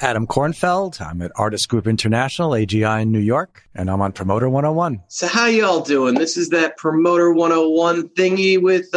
Adam Kornfeld. I'm at Artist Group International, AGI in New York, and I'm on Promoter 101. So how y'all doing? This is that Promoter 101 thingy with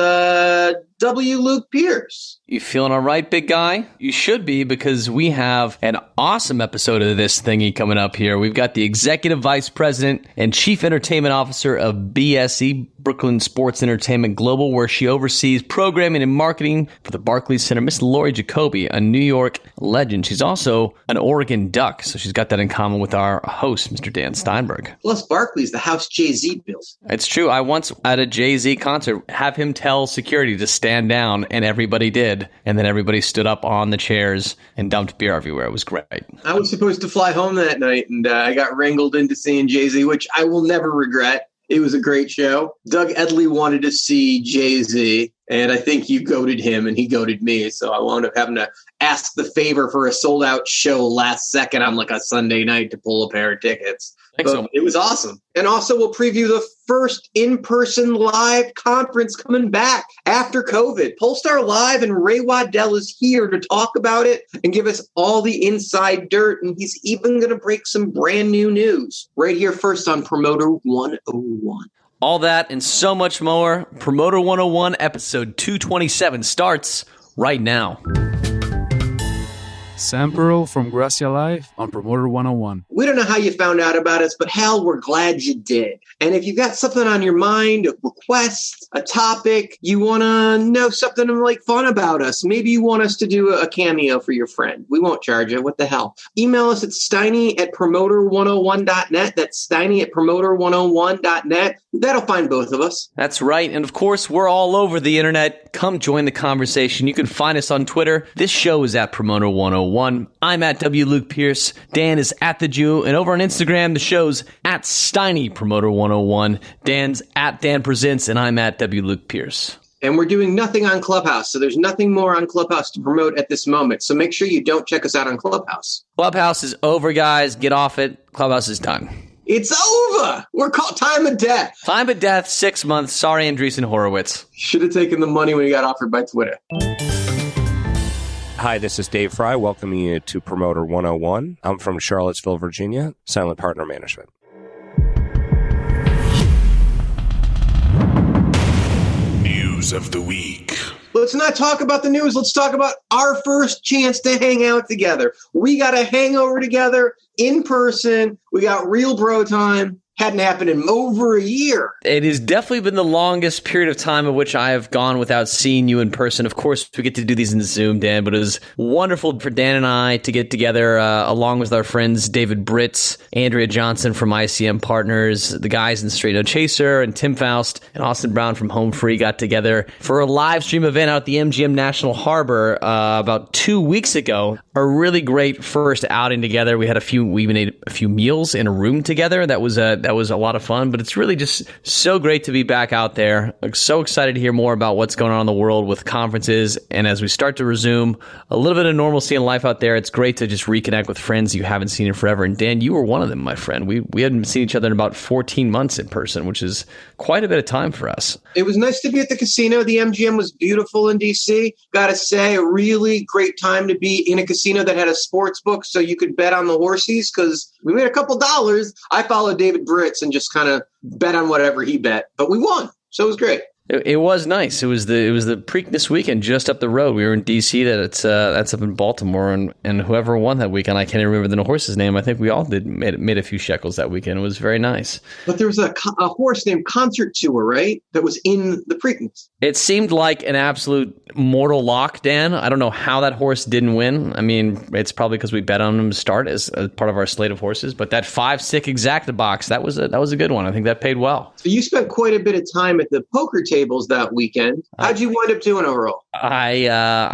W. Luke Pierce. You feeling all right, big guy? You should be, because we have an awesome episode of this thingy coming up here. We've got the Executive Vice President and Chief Entertainment Officer of BSE, Brooklyn Sports Entertainment Global, where she oversees programming and marketing for the Barclays Center, Miss Laurie Jacoby, a New York legend. She's also an Oregon Duck, so she's got that in common with our host, Mr. Dan Steinberg. Plus Barclays, the house Jay-Z built. It's true. I once, at a Jay-Z concert, have him tell security to stand down, and everybody did. And then everybody stood up on the chairs and dumped beer everywhere. It was great. I was supposed to fly home that night, and I got wrangled into seeing Jay-Z, which I will never regret. It was a great show. Doug Edley wanted to see Jay-Z, and I think you goated him, and he goated me. So I wound up having to ask the favor for a sold-out show last second on like a Sunday night to pull a pair of tickets. So it was awesome. And also we'll preview the first in-person live conference coming back after COVID. Pollstar Live, and Ray Waddell is here to talk about it and give us all the inside dirt. And he's even going to break some brand new news right here first on Promoter 101. All that and so much more. Promoter 101 episode 227 starts right now. Sam Pearl from Gracia Live on Promoter 101. We don't know how you found out about us, but hell, we're glad you did. And if you've got something on your mind, a request, a topic, you want to know something like fun about us, maybe you want us to do a cameo for your friend, we won't charge you. What the hell? Email us at steiny@promoter101.net. That's steiny@promoter101.net. That'll find both of us. That's right. And of course, we're all over the internet. Come join the conversation. You can find us on Twitter. This show is at Promoter 101. I'm at W. Luke Pierce. Dan is at The Jew. And over on Instagram, the show's at Steiny Promoter 101. Dan's at Dan Presents, and I'm at W. Luke Pierce. And we're doing nothing on Clubhouse, so there's nothing more on Clubhouse to promote at this moment. So make sure you don't check us out on Clubhouse. Clubhouse is over, guys. Get off it. Clubhouse is done. It's over. We're called time of death. Time of death, 6 months. Sorry, Andreessen Horowitz. Should have taken the money when he got offered by Twitter. Hi, this is Dave Fry, welcoming you to Promoter 101. I'm from Charlottesville, Virginia, Silent Partner Management. News of the week. Let's not talk about the news. Let's talk about our first chance to hang out together. We got a hangover together in person. We got real bro time. Hadn't happened in over a year. It has definitely been the longest period of time in which I have gone without seeing you in person. Of course, we get to do these in Zoom, Dan, but it was wonderful for Dan and I to get together along with our friends David Britz, Andrea Johnson from ICM Partners, the guys in Straight No Chaser, and Tim Faust and Austin Brown from Home Free got together for a live stream event out at the MGM National Harbor about 2 weeks ago. A really great first outing together. We even ate a few meals in a room together. That was a lot of fun, but it's really just so great to be back out there. I'm so excited to hear more about what's going on in the world with conferences. And as we start to resume a little bit of normalcy in life out there, it's great to just reconnect with friends you haven't seen in forever. And Dan, you were one of them, my friend. We hadn't seen each other in about 14 months in person, which is quite a bit of time for us. It was nice to be at the casino. The MGM was beautiful in DC. Got to say, a really great time to be in a casino that had a sports book so you could bet on the horses, because we made a couple dollars. I followed David Britz and just kind of bet on whatever he bet, but we won, so it was great. It was nice. It was the Preakness weekend just up the road. We were in D.C. That's up in Baltimore, and whoever won that weekend, I can't even remember the horse's name. I think we all made a few shekels that weekend. It was very nice. But there was a horse named Concert Tour, right? That was in the Preakness. It seemed like an absolute mortal lock, Dan. I don't know how that horse didn't win. I mean, it's probably because we bet on him to start as part of our slate of horses. But that 5-6 exacta box, that was a good one. I think that paid well. So you spent quite a bit of time at the poker tables that weekend. How'd you wind up doing overall? I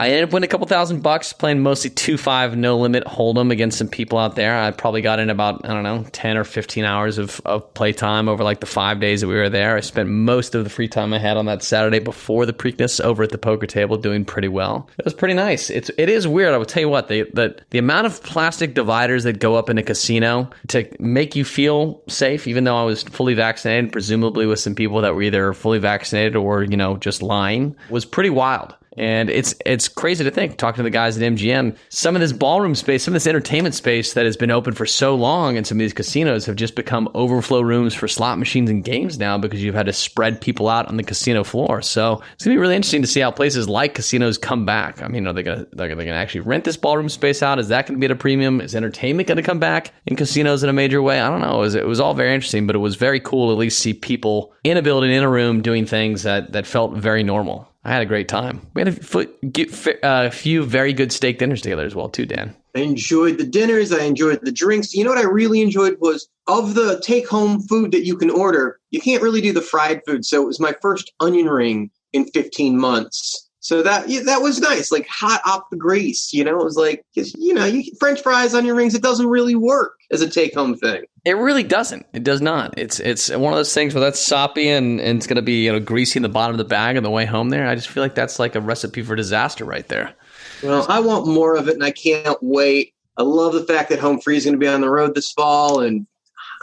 ended up winning a couple $1,000 playing mostly 2-5 no limit hold'em against some people out there. I probably got in about 10 or 15 hours of play time over like the 5 days that we were there. I spent most of the free time I had on that Saturday before the Preakness over at the poker table doing pretty well. It was pretty nice. It is weird. I will tell you what, the amount of plastic dividers that go up in a casino to make you feel safe, even though I was fully vaccinated, presumably with some people that were either fully vaccinated or just lying, was pretty wild. And it's crazy to think, talking to the guys at MGM, some of this ballroom space, some of this entertainment space that has been open for so long and some of these casinos have just become overflow rooms for slot machines and games now because you've had to spread people out on the casino floor. So it's going to be really interesting to see how places like casinos come back. I mean, are they going to actually rent this ballroom space out? Is that going to be at a premium? Is entertainment going to come back in casinos in a major way? I don't know. It was all very interesting, but it was very cool to at least see people in a building, in a room, doing things that felt very normal. I had a great time. We had a few very good steak dinners together as well, too, Dan. I enjoyed the dinners. I enjoyed the drinks. You know what I really enjoyed was, of the take-home food that you can order, you can't really do the fried food. So it was my first onion ring in 15 months. So that was nice, like hot off the grease. It was like, French fries, onion rings, it doesn't really work as a take-home thing. It really doesn't. It does not. It's one of those things where that's soppy and it's going to be greasy in the bottom of the bag on the way home there. I just feel like that's like a recipe for disaster right there. Well, I want more of it, and I can't wait. I love the fact that Home Free is going to be on the road this fall, and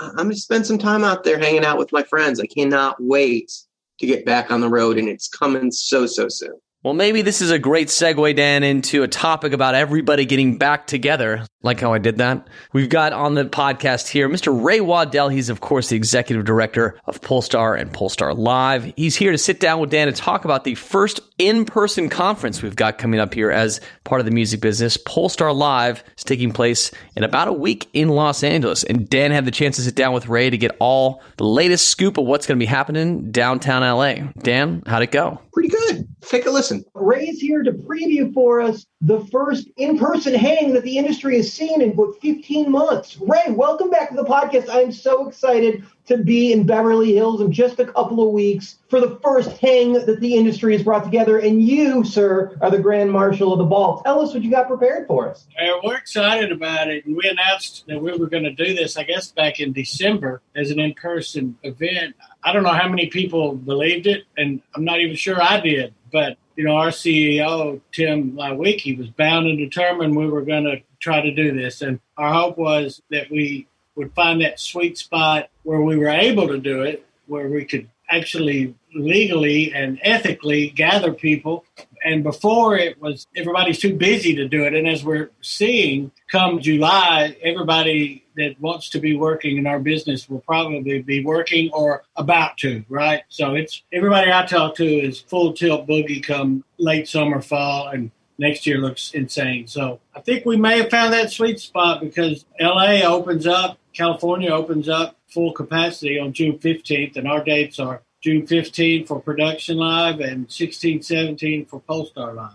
I'm going to spend some time out there hanging out with my friends. I cannot wait to get back on the road, and it's coming so soon. Well, maybe this is a great segue, Dan, into a topic about everybody getting back together. Like how I did that? We've got on the podcast here Mr. Ray Waddell. He's, of course, the executive director of Pollstar and Pollstar Live. He's here to sit down with Dan and talk about the first in-person conference we've got coming up here as part of the music business. Pollstar Live is taking place in about a week in Los Angeles. And Dan had the chance to sit down with Ray to get all the latest scoop of what's going to be happening downtown LA. Dan, how'd it go? Pretty good. Take a listen. Ray's here to preview for us the first in-person hang that the industry has seen in 15 months. Ray, welcome back to the podcast. I'm so excited to be in Beverly Hills in just a couple of weeks for the first hang that the industry has brought together. And you, sir, are the Grand Marshal of the ball. Tell us what you got prepared for us. We're excited about it. And we announced that we were going to do this, I guess, back in December as an in-person event. I don't know how many people believed it, and I'm not even sure I did. But, our CEO, Tim Lawicki, was bound and determined we were going to try to do this. And our hope was that we would find that sweet spot where we were able to do it, where we could actually legally and ethically gather people. And before it was, everybody's too busy to do it. And as we're seeing come July, everybody that wants to be working in our business will probably be working or about to, right? So it's everybody I talk to is full tilt boogie come late summer, fall, and next year looks insane. So I think we may have found that sweet spot because LA opens up, California opens up full capacity on June 15th, and our dates are June 15th for Production Live and 16, 17 for Pollstar Live.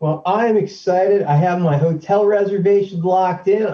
Well, I am excited. I have my hotel reservations locked in.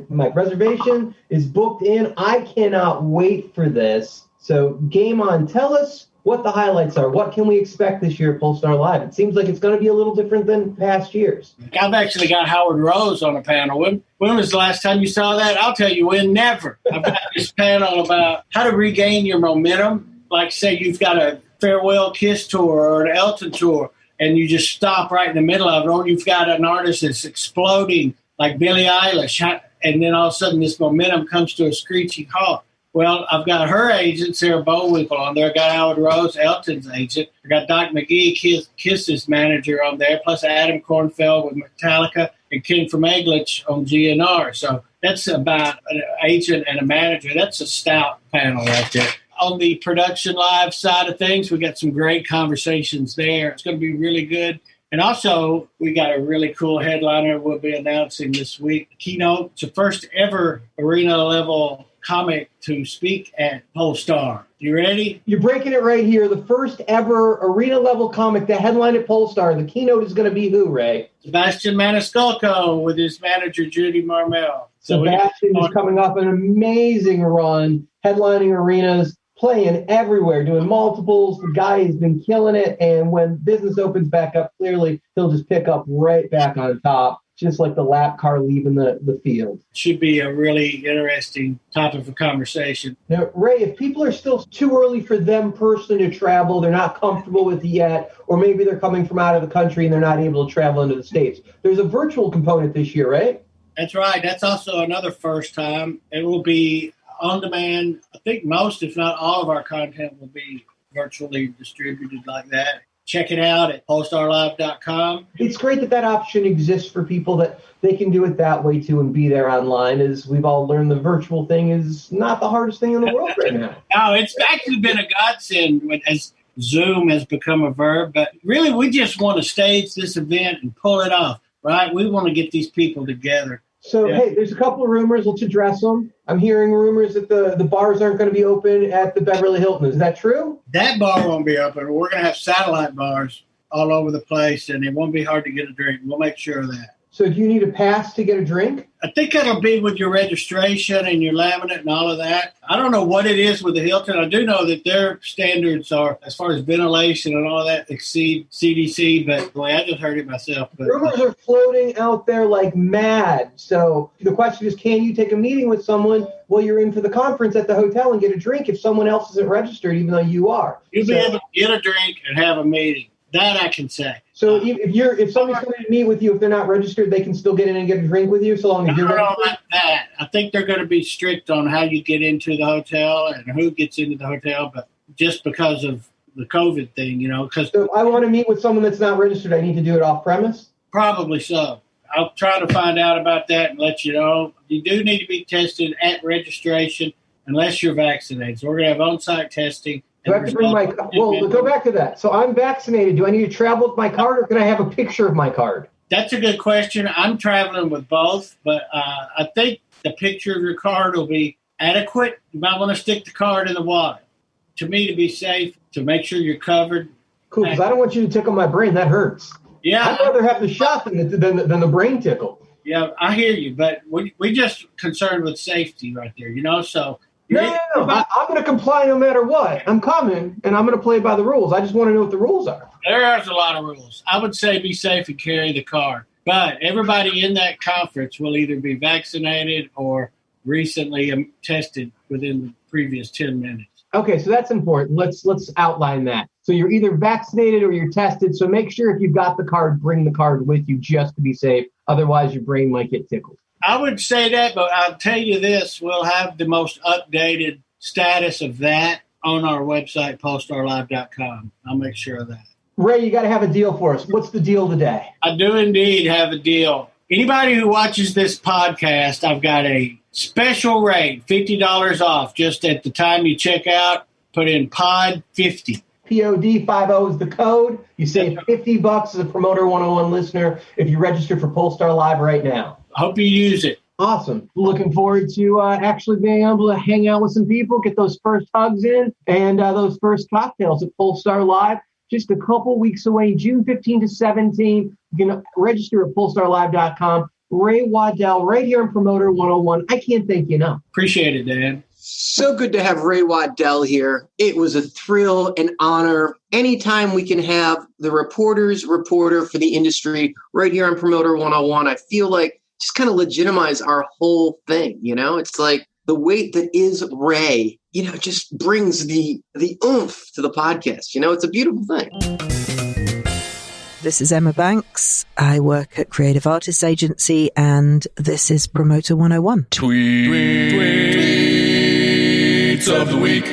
My reservation is booked in. I cannot wait for this. So game on. Tell us what the highlights are. What can we expect this year at Pollstar Live? It seems like it's going to be a little different than past years. I've actually got Howard Rose on a panel. When was the last time you saw that? I'll tell you when, never. I've got this panel about how to regain your momentum. Like, say you've got a farewell Kiss tour or an Elton tour, and you just stop right in the middle of it, or you've got an artist that's exploding like Billie Eilish, and then all of a sudden this momentum comes to a screeching halt. Well, I've got her agent, Sarah Bowinkle, on there. I got Howard Rose, Elton's agent. I got Doc McGee, Kiss's manager, on there, plus Adam Kornfeld with Metallica and Ken from Eglich on GNR. So that's about an agent and a manager. That's a stout panel right there. On the Production Live side of things, we got some great conversations there. It's going to be really good. And also, we got a really cool headliner we'll be announcing this week. Keynote, it's the first ever arena-level comic to speak at Pollstar. You ready? You're breaking it right here. The first ever arena-level comic to headline at Pollstar. The keynote is going to be who, Ray? Sebastian Maniscalco with his manager, Judy Marmel. Sebastian is coming off an amazing run, headlining arenas, playing everywhere, doing multiples. The guy has been killing it, and when business opens back up, clearly he'll just pick up right back on top, just like the lap car leaving the field. Should be a really interesting topic of conversation. Now, Ray, if people are still too early for them personally to travel, they're not comfortable with it yet, or maybe they're coming from out of the country and they're not able to travel into the States, there's a virtual component this year, right? That's right. That's also another first time. It will be on demand. I think most, if not all, of our content will be virtually distributed like that. check it out at pollstarlive.com. It's great that option exists for people, that they can do it that way too and be there online. As we've all learned, the virtual thing is not the hardest thing in the world right now. No, it's actually been a godsend as Zoom has become a verb. But really, we just want to stage this event and pull it off, right? We want to get these people together. So, Hey, there's a couple of rumors. Let's address them. I'm hearing rumors that the bars aren't going to be open at the Beverly Hilton. Is that true? That bar won't be open. We're going to have satellite bars all over the place, and it won't be hard to get a drink. We'll make sure of that. So do you need a pass to get a drink? I think that'll be with your registration and your laminate and all of that. I don't know what it is with the Hilton. I do know that their standards are, as far as ventilation and all that, exceed CDC, but boy, I just heard it myself. But rumors are floating out there like mad. So the question is, can you take a meeting with someone while you're in for the conference at the hotel and get a drink if someone else isn't registered, even though you are? You'll be able to get a drink and have a meeting. That I can say. So if somebody's coming to meet with you, if they're not registered, they can still get in and get a drink with you, so long as you're registered? Like that. I think they're going to be strict on how you get into the hotel and who gets into the hotel, but just because of the COVID thing, because so if I want to meet with someone that's not registered, I need to do it off premise? Probably so. I'll try to find out about that and let you know. You do need to be tested at registration unless you're vaccinated. So we're going to have on-site testing. Do I have to bring my – well, go back to that. So I'm vaccinated. Do I need to travel with my card, or can I have a picture of my card? That's a good question. I'm traveling with both, but I think the picture of your card will be adequate. You might want to stick the card in the wallet. To me, to be safe, to make sure you're covered. Cool, because I don't want you to tickle my brain. That hurts. Yeah. I'd rather have the shot than the brain tickle. Yeah, I hear you, but we just concerned with safety right there, so – No. I'm going to comply no matter what. I'm coming, and I'm going to play by the rules. I just want to know what the rules are. There's a lot of rules. I would say be safe and carry the card. But everybody in that conference will either be vaccinated or recently tested within the previous 10 minutes. Okay, so that's important. Let's outline that. So you're either vaccinated or you're tested. So make sure if you've got the card, bring the card with you just to be safe. Otherwise, your brain might get tickled. I would say that, but I'll tell you this, we'll have the most updated status of that on our website, pollstarlive.com. I'll make sure of that. Ray, you got to have a deal for us. What's the deal today? I do indeed have a deal. Anybody who watches this podcast, I've got a special rate, $50 off. Just at the time you check out, put in POD 50. POD50 is the code. You save $50 as a Promoter 101 listener if you register for Pollstar Live right now. I hope you use it. Awesome. Looking forward to actually being able to hang out with some people, get those first hugs in, and those first cocktails at Pollstar Live. Just a couple weeks away, June 15 to 17. You can register at pollstarlive.com. Ray Waddell, right here in Promoter 101. I can't thank you enough. Appreciate it, Dan. So good to have Ray Waddell here. It was a thrill and honor. Anytime we can have the reporter for the industry right here on Promoter 101, I feel like just kind of legitimize our whole thing. It's like the weight that is Ray, just brings the oomph to the podcast. It's a beautiful thing. This is Emma Banks. I work at Creative Artists Agency, and this is Promoter 101. Tweets of the week.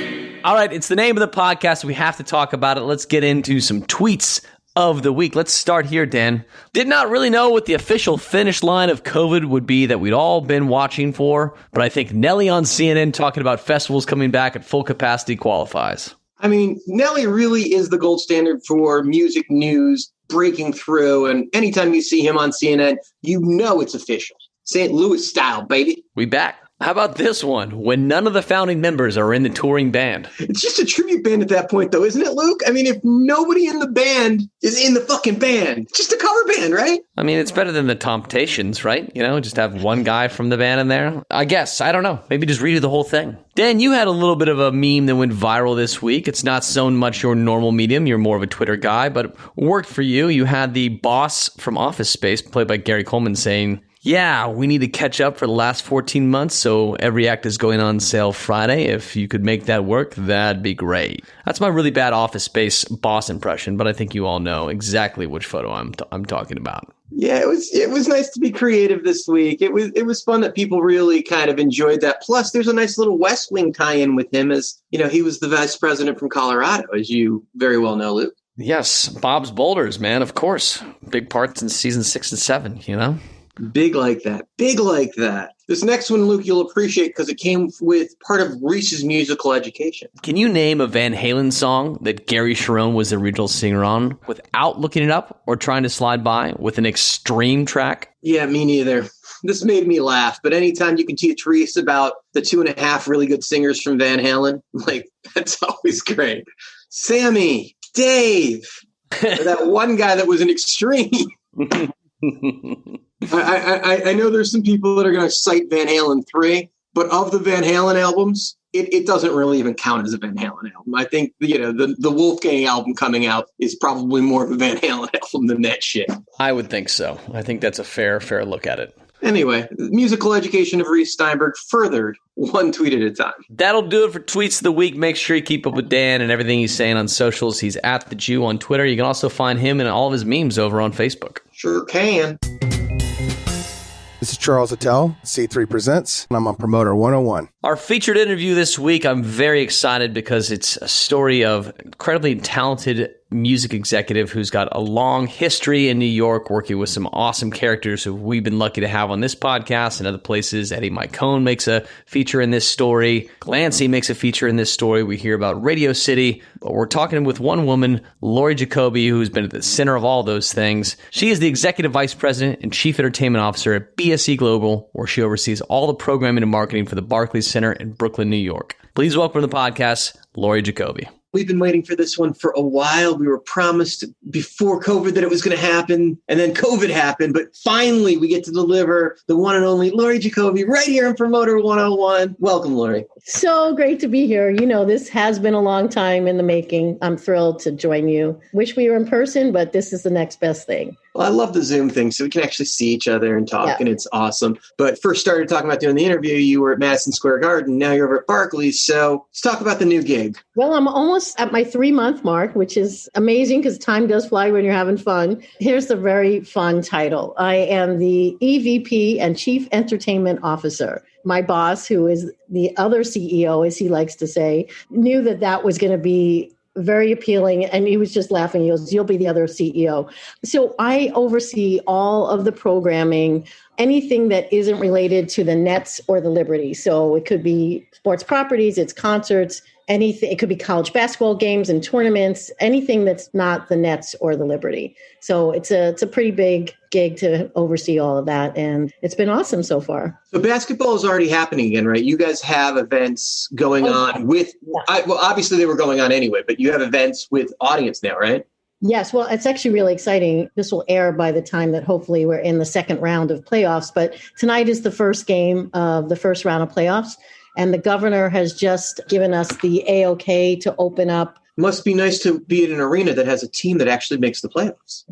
All right, it's the name of the podcast. We have to talk about it. Let's get into some tweets of the week. Let's start here, Dan. Did not really know what the official finish line of COVID would be that we'd all been watching for, but I think Nelly on CNN talking about festivals coming back at full capacity qualifies. I mean, Nelly really is the gold standard for music news breaking through, and anytime you see him on CNN, it's official. St. Louis style, baby. We back. How about this one? When none of the founding members are in the touring band. It's just a tribute band at that point, though, isn't it, Luke? I mean, if nobody in the band is in the fucking band, it's just a cover band, right? I mean, it's better than the Temptations, right? Just have one guy from the band in there. I guess. I don't know. Maybe just redo the whole thing. Dan, you had a little bit of a meme that went viral this week. It's not so much your normal medium. You're more of a Twitter guy, but it worked for you. You had the boss from Office Space, played by Gary Coleman, saying, "Yeah, we need to catch up for the last 14 months, so every act is going on sale Friday. If you could make that work, that'd be great." That's my really bad Office Space boss impression, but I think you all know exactly which photo I'm talking about. Yeah, it was nice to be creative this week. It was fun that people really kind of enjoyed that. Plus, there's a nice little West Wing tie-in with him, as he was the vice president from Colorado, as you very well know, Luke. Yes, Bob's Boulders, man, of course. Big parts in season 6 and 7, you know? Big like that. Big like that. This next one, Luke, you'll appreciate because it came with part of Reese's musical education. Can you name a Van Halen song that Gary Sharon was the original singer on without looking it up or trying to slide by with an extreme track? Yeah, me neither. This made me laugh, but anytime you can teach Reese about the 2.5 really good singers from Van Halen, like, that's always great. Sammy, Dave, that one guy that was an extreme. I know there's some people that are going to cite Van Halen 3, but of the Van Halen albums, it doesn't really even count as a Van Halen album. I think, the Wolfgang album coming out is probably more of a Van Halen album than that shit. I would think so. I think that's a fair look at it. Anyway, musical education of Reese Steinberg furthered one tweet at a time. That'll do it for Tweets of the Week. Make sure you keep up with Dan and everything he's saying on socials. He's at The Jew on Twitter. You can also find him and all of his memes over on Facebook. Sure can. This is Charles Waddell, C3 Presents, and I'm on Promoter 101. Our featured interview this week, I'm very excited because it's a story of incredibly talented music executive who's got a long history in New York working with some awesome characters who we've been lucky to have on this podcast and other places. Eddie Mycone makes a feature in this story. Glancy makes a feature in this story. We hear about Radio City, but we're talking with one woman, Laurie Jacoby, who's been at the center of all those things. She is the Executive Vice President and Chief Entertainment Officer at BSE Global, where she oversees all the programming and marketing for the Barclays Center in Brooklyn, New York. Please welcome to the podcast, Laurie Jacoby. We've been waiting for this one for a while. We were promised before COVID that it was going to happen, and then COVID happened. But finally, we get to deliver the one and only Laurie Jacoby right here on Promoter 101. Welcome, Laurie. So great to be here. This has been a long time in the making. I'm thrilled to join you. Wish we were in person, but this is the next best thing. Well, I love the Zoom thing, so we can actually see each other and talk, and it's awesome. But first started talking about doing the interview, you were at Madison Square Garden. Now you're over at Barclays. So let's talk about the new gig. Well, I'm almost at my 3-month mark, which is amazing because time does fly when you're having fun. Here's the very fun title. I am the EVP and Chief Entertainment Officer. My boss, who is the other CEO, as he likes to say, knew that was going to be very appealing. And he was just laughing. He goes, "You'll be the other CEO." So I oversee all of the programming, anything that isn't related to the Nets or the Liberty. So it could be sports properties, it's concerts, anything. It could be college basketball games and tournaments, anything that's not the Nets or the Liberty. So it's a pretty big gig to oversee all of that. And it's been awesome so far. So basketball is already happening again, right? You guys have events going on with, well, obviously they were going on anyway, but you have events with audience now, right? Yes. Well, it's actually really exciting. This will air by the time that hopefully we're in the second round of playoffs. But tonight is the first game of the first round of playoffs. And the governor has just given us the A-OK to open up. Must be nice to be in an arena that has a team that actually makes the playoffs.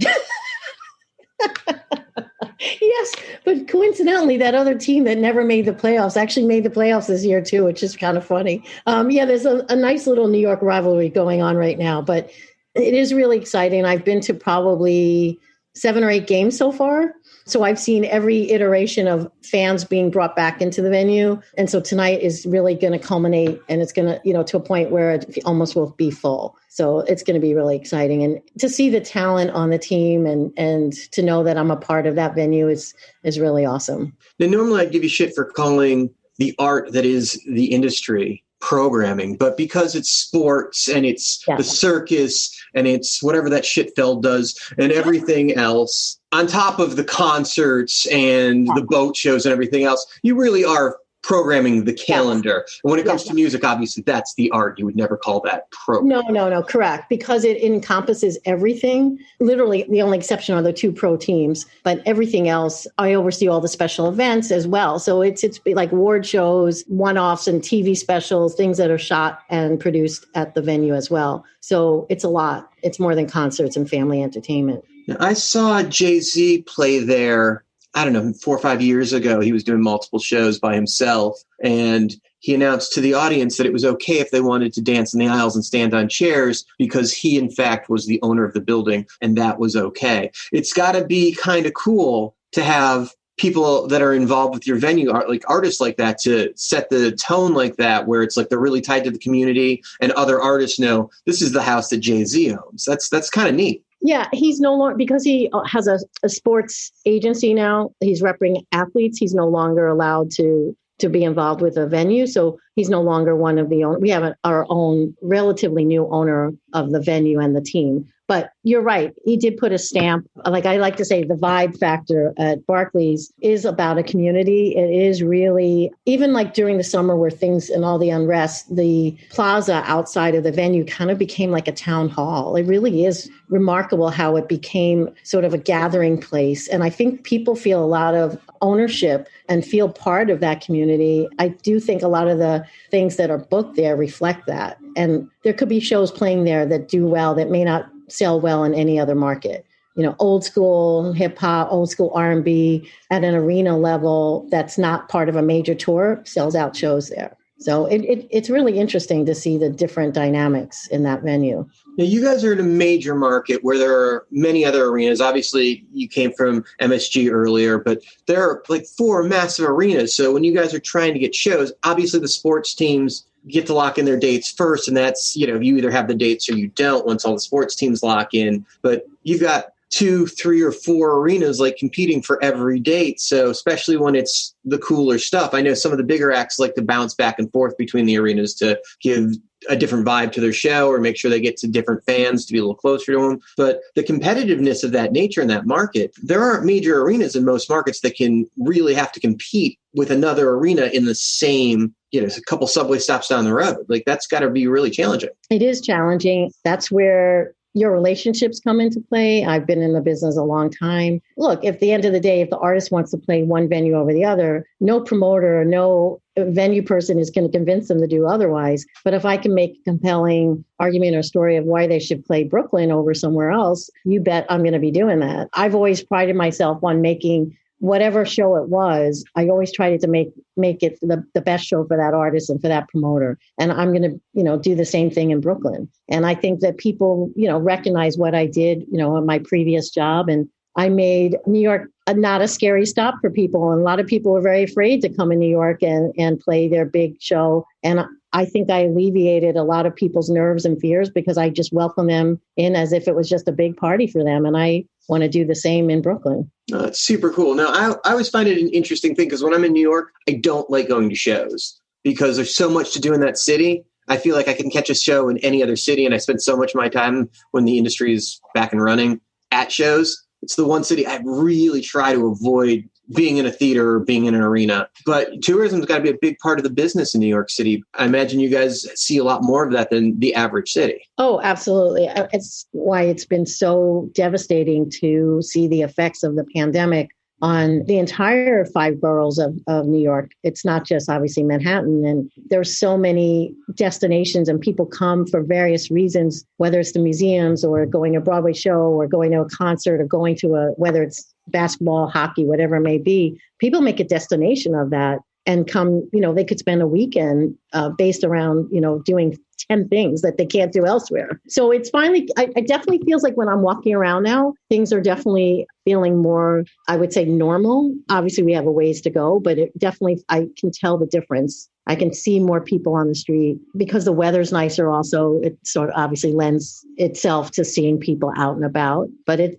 Yes, but coincidentally, that other team that never made the playoffs actually made the playoffs this year, too, which is kind of funny. There's a nice little New York rivalry going on right now, but it is really exciting. I've been to probably 7 or 8 games so far. So I've seen every iteration of fans being brought back into the venue. And so tonight is really going to culminate, and it's going to, to a point where it almost will be full. So it's going to be really exciting. And to see the talent on the team and to know that I'm a part of that venue is really awesome. Now, normally I'd give you shit for calling the art that is the industry programming, but because it's sports and it's the circus and it's whatever that shitfeld does and everything else, on top of the concerts and the boat shows and everything else, you really are programming the calendar. And when it comes to music, obviously that's the art. You would never call that program. No, correct. Because it encompasses everything. Literally, the only exception are the 2 pro teams, but everything else, I oversee all the special events as well. So it's like award shows, one-offs and TV specials, things that are shot and produced at the venue as well. So it's a lot. It's more than concerts and family entertainment. Now, I saw Jay-Z play there, 4 or 5 years ago. He was doing multiple shows by himself, and he announced to the audience that it was okay if they wanted to dance in the aisles and stand on chairs because he, in fact, was the owner of the building, and that was okay. It's got to be kind of cool to have people that are involved with your venue are like artists like that to set the tone like that, where it's like they're really tied to the community and other artists know this is the house that Jay-Z owns. That's kind of neat. Yeah, he's no longer, because he has a sports agency now. He's repping athletes. He's no longer allowed to be involved with a venue. So he's no longer one of the owners. We have our own relatively new owner of the venue and the team. But you're right. He did put a stamp. Like I like to say, the vibe factor at Barclays is about a community. It is really, even like during the summer where things and all the unrest, the plaza outside of the venue kind of became like a town hall. It really is remarkable how it became sort of a gathering place. And I think people feel a lot of ownership and feel part of that community. I do think a lot of the things that are booked there reflect that. And there could be shows playing there that do well that may not sell well in any other market. You know, old school hip hop, old school R&B at an arena level that's not part of a major tour sells out shows there. So it's really interesting to see the different dynamics in that venue. Now, you guys are in a major market where there are many other arenas. Obviously, you came from MSG earlier, but there are like 4 massive arenas. So when you guys are trying to get shows, obviously the sports teams get to lock in their dates first. And that's, you either have the dates or you don't once all the sports teams lock in. But you've got 2, 3, or 4 arenas like competing for every date. So especially when it's the cooler stuff, I know some of the bigger acts like to bounce back and forth between the arenas to give a different vibe to their show or make sure they get to different fans to be a little closer to them. But the competitiveness of that nature in that market, there aren't major arenas in most markets that can really have to compete with another arena in the same, a couple subway stops down the road. Like that's got to be really challenging. It is challenging. That's where your relationships come into play. I've been in the business a long time. Look, at the end of the day, if the artist wants to play one venue over the other, no promoter, no venue person is going to convince them to do otherwise. But if I can make a compelling argument or story of why they should play Brooklyn over somewhere else, you bet I'm going to be doing that. I've always prided myself on making whatever show it was, I always tried to make it the best show for that artist and for that promoter. And I'm going to, do the same thing in Brooklyn. And I think that people, recognize what I did, in my previous job. And I made New York not a scary stop for people. And a lot of people were very afraid to come in New York and play their big show. And I think I alleviated a lot of people's nerves and fears because I just welcomed them in as if it was just a big party for them. And I want to do the same in Brooklyn. That's super cool. Now, I always find it an interesting thing because when I'm in New York, I don't like going to shows because there's so much to do in that city. I feel like I can catch a show in any other city, and I spend so much of my time when the industry is back and running at shows. It's the one city I really try to avoid being in a theater or being in an arena. But tourism's got to be a big part of the business in New York City. I imagine you guys see a lot more of that than the average city. Oh, absolutely. It's why it's been so devastating to see the effects of the pandemic on the entire 5 boroughs of New York. It's not just obviously Manhattan. And there's so many destinations and people come for various reasons, whether it's the museums or going to a Broadway show or going to a concert or going to whether it's basketball, hockey, whatever it may be. People make a destination of that and come, they could spend a weekend based around, doing 10 things that they can't do elsewhere. So it's finally, I definitely feels like when I'm walking around now, things are definitely feeling more, I would say, normal. Obviously, we have a ways to go, but it definitely, I can tell the difference. I can see more people on the street because the weather's nicer also. It sort of obviously lends itself to seeing people out and about, but it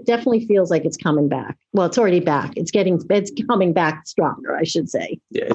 definitely feels like it's coming back. Well, it's already back. It's coming back stronger, I should say. Yeah,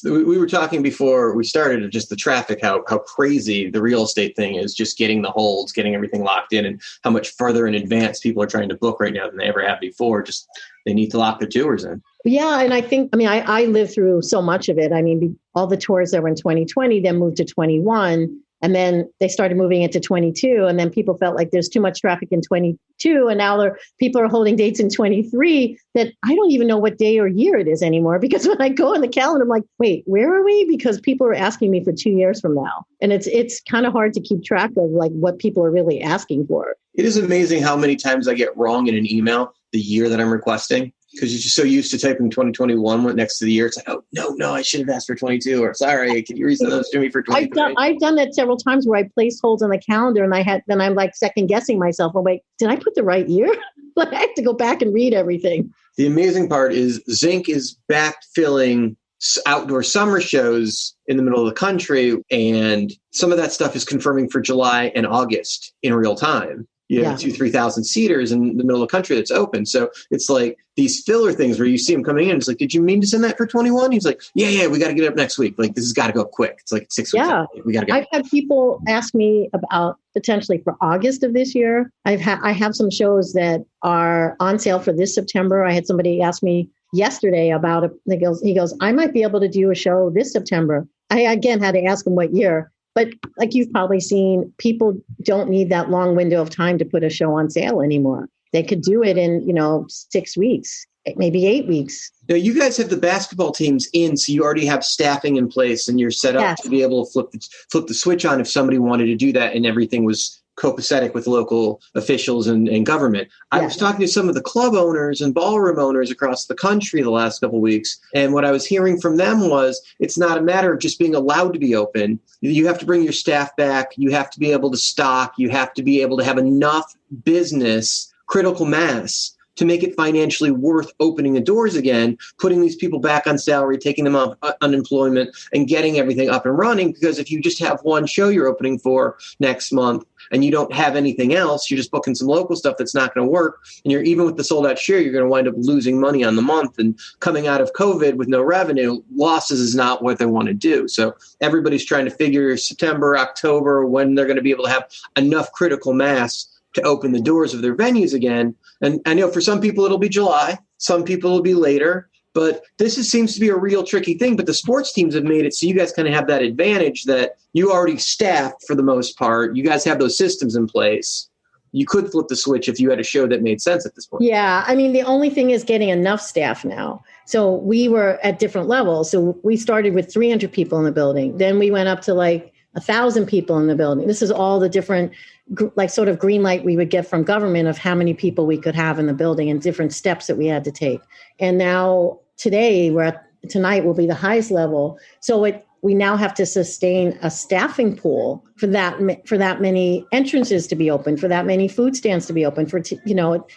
we were talking before we started of just the traffic, how crazy the real estate thing is, just getting the holds, getting everything locked in, and how much further in advance people are trying to book right now than they ever have before. Just they need to lock their tours in. Yeah. And I lived through so much of it. I mean, all the tours that were in 2020 then moved to 21. And then they started moving into 22. And then people felt like there's too much traffic in 22. And now people are holding dates in 23 that I don't even know what day or year it is anymore. Because when I go on the calendar, I'm like, wait, where are we? Because people are asking me for 2 years from now. And it's kind of hard to keep track of like what people are really asking for. It is amazing how many times I get wrong in an email the year that I'm requesting. Because you're just so used to typing 2021 next to the year. It's like, oh, no, I should have asked for 22. Or sorry, can you resend those to me for 23? I've done that several times where I placed holds on the calendar and I'm like second guessing myself. I'm like, did I put the right year? Like I have to go back and read everything. The amazing part is Zinc is backfilling outdoor summer shows in the middle of the country, and some of that stuff is confirming for July and August in real time. You have 2,000-3,000 seaters in the middle of the country that's open. So it's like these filler things where you see them coming in. It's like, did you mean to send that for 21? He's like, yeah, we got to get it up next week. Like, this has got to go quick. It's like 6 weeks. Yeah. We got to go. I've had people ask me about potentially for August of this year. I have some shows that are on sale for this September. I had somebody ask me yesterday about it. He goes, I might be able to do a show this September. I, again, had to ask him what year. But like you've probably seen, people don't need that long window of time to put a show on sale anymore. They could do it in, 6 weeks, maybe 8 weeks. Now, you guys have the basketball teams in, so you already have staffing in place and you're set up to be able to flip the switch on if somebody wanted to do that and everything was copacetic with local officials and government. I was talking to some of the club owners and ballroom owners across the country the last couple of weeks. And what I was hearing from them was it's not a matter of just being allowed to be open. You have to bring your staff back. You have to be able to stock. You have to be able to have enough business, critical mass, to make it financially worth opening the doors again, putting these people back on salary, taking them off unemployment, and getting everything up and running. Because if you just have one show you're opening for next month and you don't have anything else, you're just booking some local stuff that's not going to work. And you're even with the sold out show, you're going to wind up losing money on the month. And coming out of COVID with no revenue, losses is not what they want to do. So everybody's trying to figure September, October, when they're going to be able to have enough critical mass to open the doors of their venues again. And I know for some people it'll be July, some people it'll be later, but seems to be a real tricky thing. But the sports teams have made it so you guys kind of have that advantage that you already staffed for the most part. You guys have those systems in place. You could flip the switch if you had a show that made sense at this point. Yeah. I mean, the only thing is getting enough staff now. So we were at different levels. So we started with 300 people in the building. Then we went up to like 1,000 people in the building. This is all the different sort of green light we would get from government of how many people we could have in the building and different steps that we had to take. And now today tonight will be the highest level. So we now have to sustain a staffing pool for that many entrances to be open, for that many food stands to be open,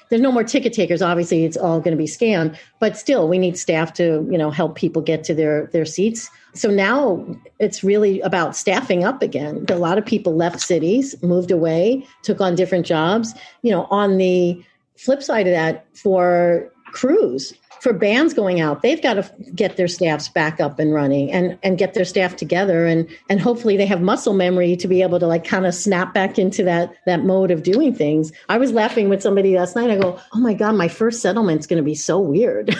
there's no more ticket takers. Obviously it's all going to be scanned, but still we need staff to, help people get to their seats. So now it's really about staffing up again. A lot of people left cities, moved away, took on different jobs. On the flip side of that, for crews, for bands going out, they've got to get their staffs back up and running and get their staff together. And hopefully they have muscle memory to be able to kind of snap back into that mode of doing things. I was laughing with somebody last night. I go, oh my God, my first settlement's going to be so weird.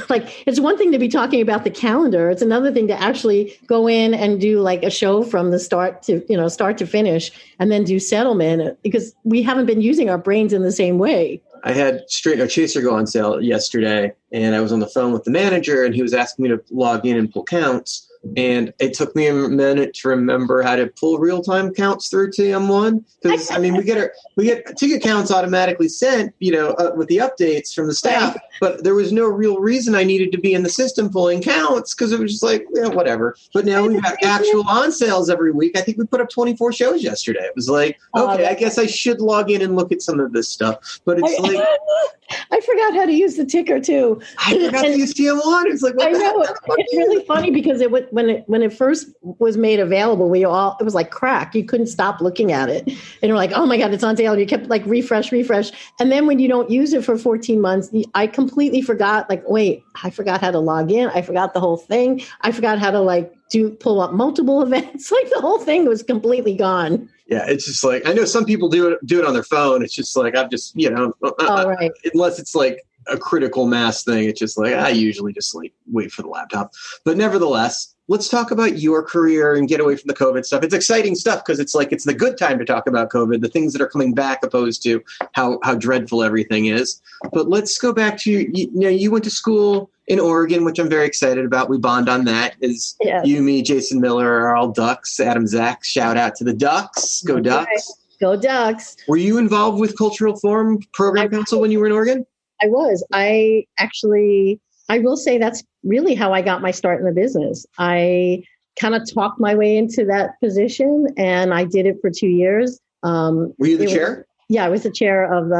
It's one thing to be talking about the calendar. It's another thing to actually go in and do a show from the start to finish and then do settlement, because we haven't been using our brains in the same way. I had Chaser go on sale yesterday, and I was on the phone with the manager, and he was asking me to log in and pull counts. And it took me a minute to remember how to pull real-time counts through TM1. Because, we get ticket counts automatically sent, with the updates from the staff. But there was no real reason I needed to be in the system pulling counts, because it was just whatever. But now we've got actual on sales every week. I think we put up 24 shows yesterday. It was like, okay, I guess I should log in and look at some of this stuff. But it's I forgot how to use the ticker too. I forgot to use TM1. It's like, what the hell? It's really funny because when it first was made available, it was like crack. You couldn't stop looking at it, and you're like, oh my God, it's on sale. And you kept refresh, and then when you don't use it for 14 months, I completely forgot. Wait, I forgot how to log in. I forgot the whole thing. I forgot how to pull up multiple events. The whole thing was completely gone. Yeah, it's just I know some people do it on their phone. It's just I'm just, right. Unless it's a critical mass thing, it's just I usually just wait for the laptop. But nevertheless, let's talk about your career and get away from the COVID stuff. It's exciting stuff because it's it's the good time to talk about COVID, the things that are coming back opposed to how dreadful everything is. But let's go back to, you went to school in Oregon, which I'm very excited about. We bond on that. You, me, Jason Miller are all Ducks. Adam Zach, shout out to the Ducks. Go Ducks. Go Ducks. Were you involved with Cultural Forum Program Council when you were in Oregon? I was. I will say that's really how I got my start in the business. I kind of talked my way into that position, and I did it for 2 years. Were you the chair? Yeah, I was the chair of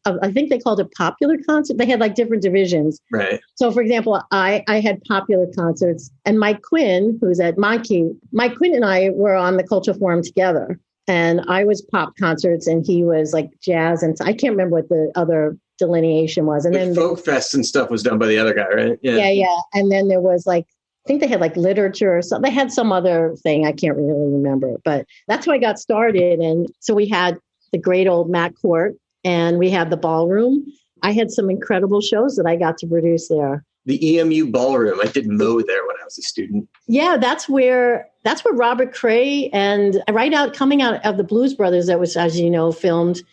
I think they called it popular concert. They had like different divisions. Right. So, for example, I had popular concerts, and Mike Quinn, who's at Monkey, Mike Quinn and I were on the Culture Forum together. And I was pop concerts, and he was like jazz. And I can't remember what the other delineation was. And then folk fest and stuff was done by the other guy, right? Yeah. And then there was like, I think they had like literature or something. They had some other thing. I can't really remember, but that's how I got started. And so we had the great old Matt Court, and we had the ballroom. I had some incredible shows that I got to produce there. The EMU ballroom. I did mow there when I was a student. Yeah, that's where Robert Cray and coming out of the Blues Brothers, that was, as you know, filmed.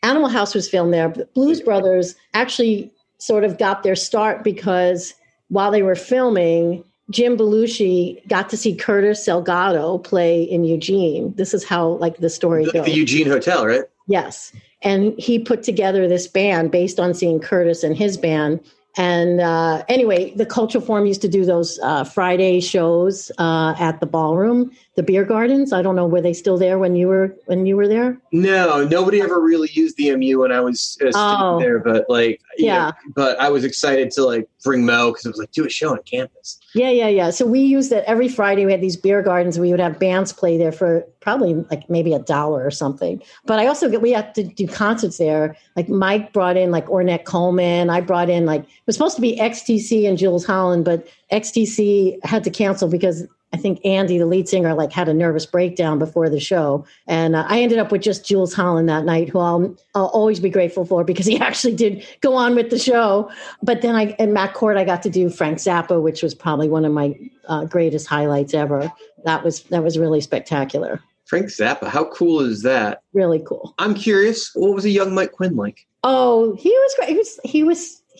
Animal House was filmed there. But Blues Brothers actually sort of got their start because while they were filming, Jim Belushi got to see Curtis Salgado play in Eugene. This is how like the story goes. The Eugene Hotel, right? Yes. And he put together this band based on seeing Curtis and his band. And anyway, the Cultural Forum used to do those Friday shows at the ballroom, the beer gardens. I don't know, were they still there when you were there? No, nobody ever really used the MU when I was a student there. But like, but I was excited to like bring Mo because it was like do a show on campus. Yeah. So we used it every Friday. We had these beer gardens. We would have bands play there for probably like maybe $1 or something. But we had to do concerts there. Like Mike brought in like Ornette Coleman. I brought in like, it was supposed to be XTC and Jules Holland, but XTC had to cancel because I think Andy, the lead singer, like had a nervous breakdown before the show. And I ended up with just Jules Holland that night, who I'll always be grateful for because he actually did go on with the show. But then in Matt Court, I got to do Frank Zappa, which was probably one of my greatest highlights ever. That was really spectacular. Frank Zappa, how cool is that? Really cool. I'm curious, what was a young Mike Quinn like? Oh, he was great. He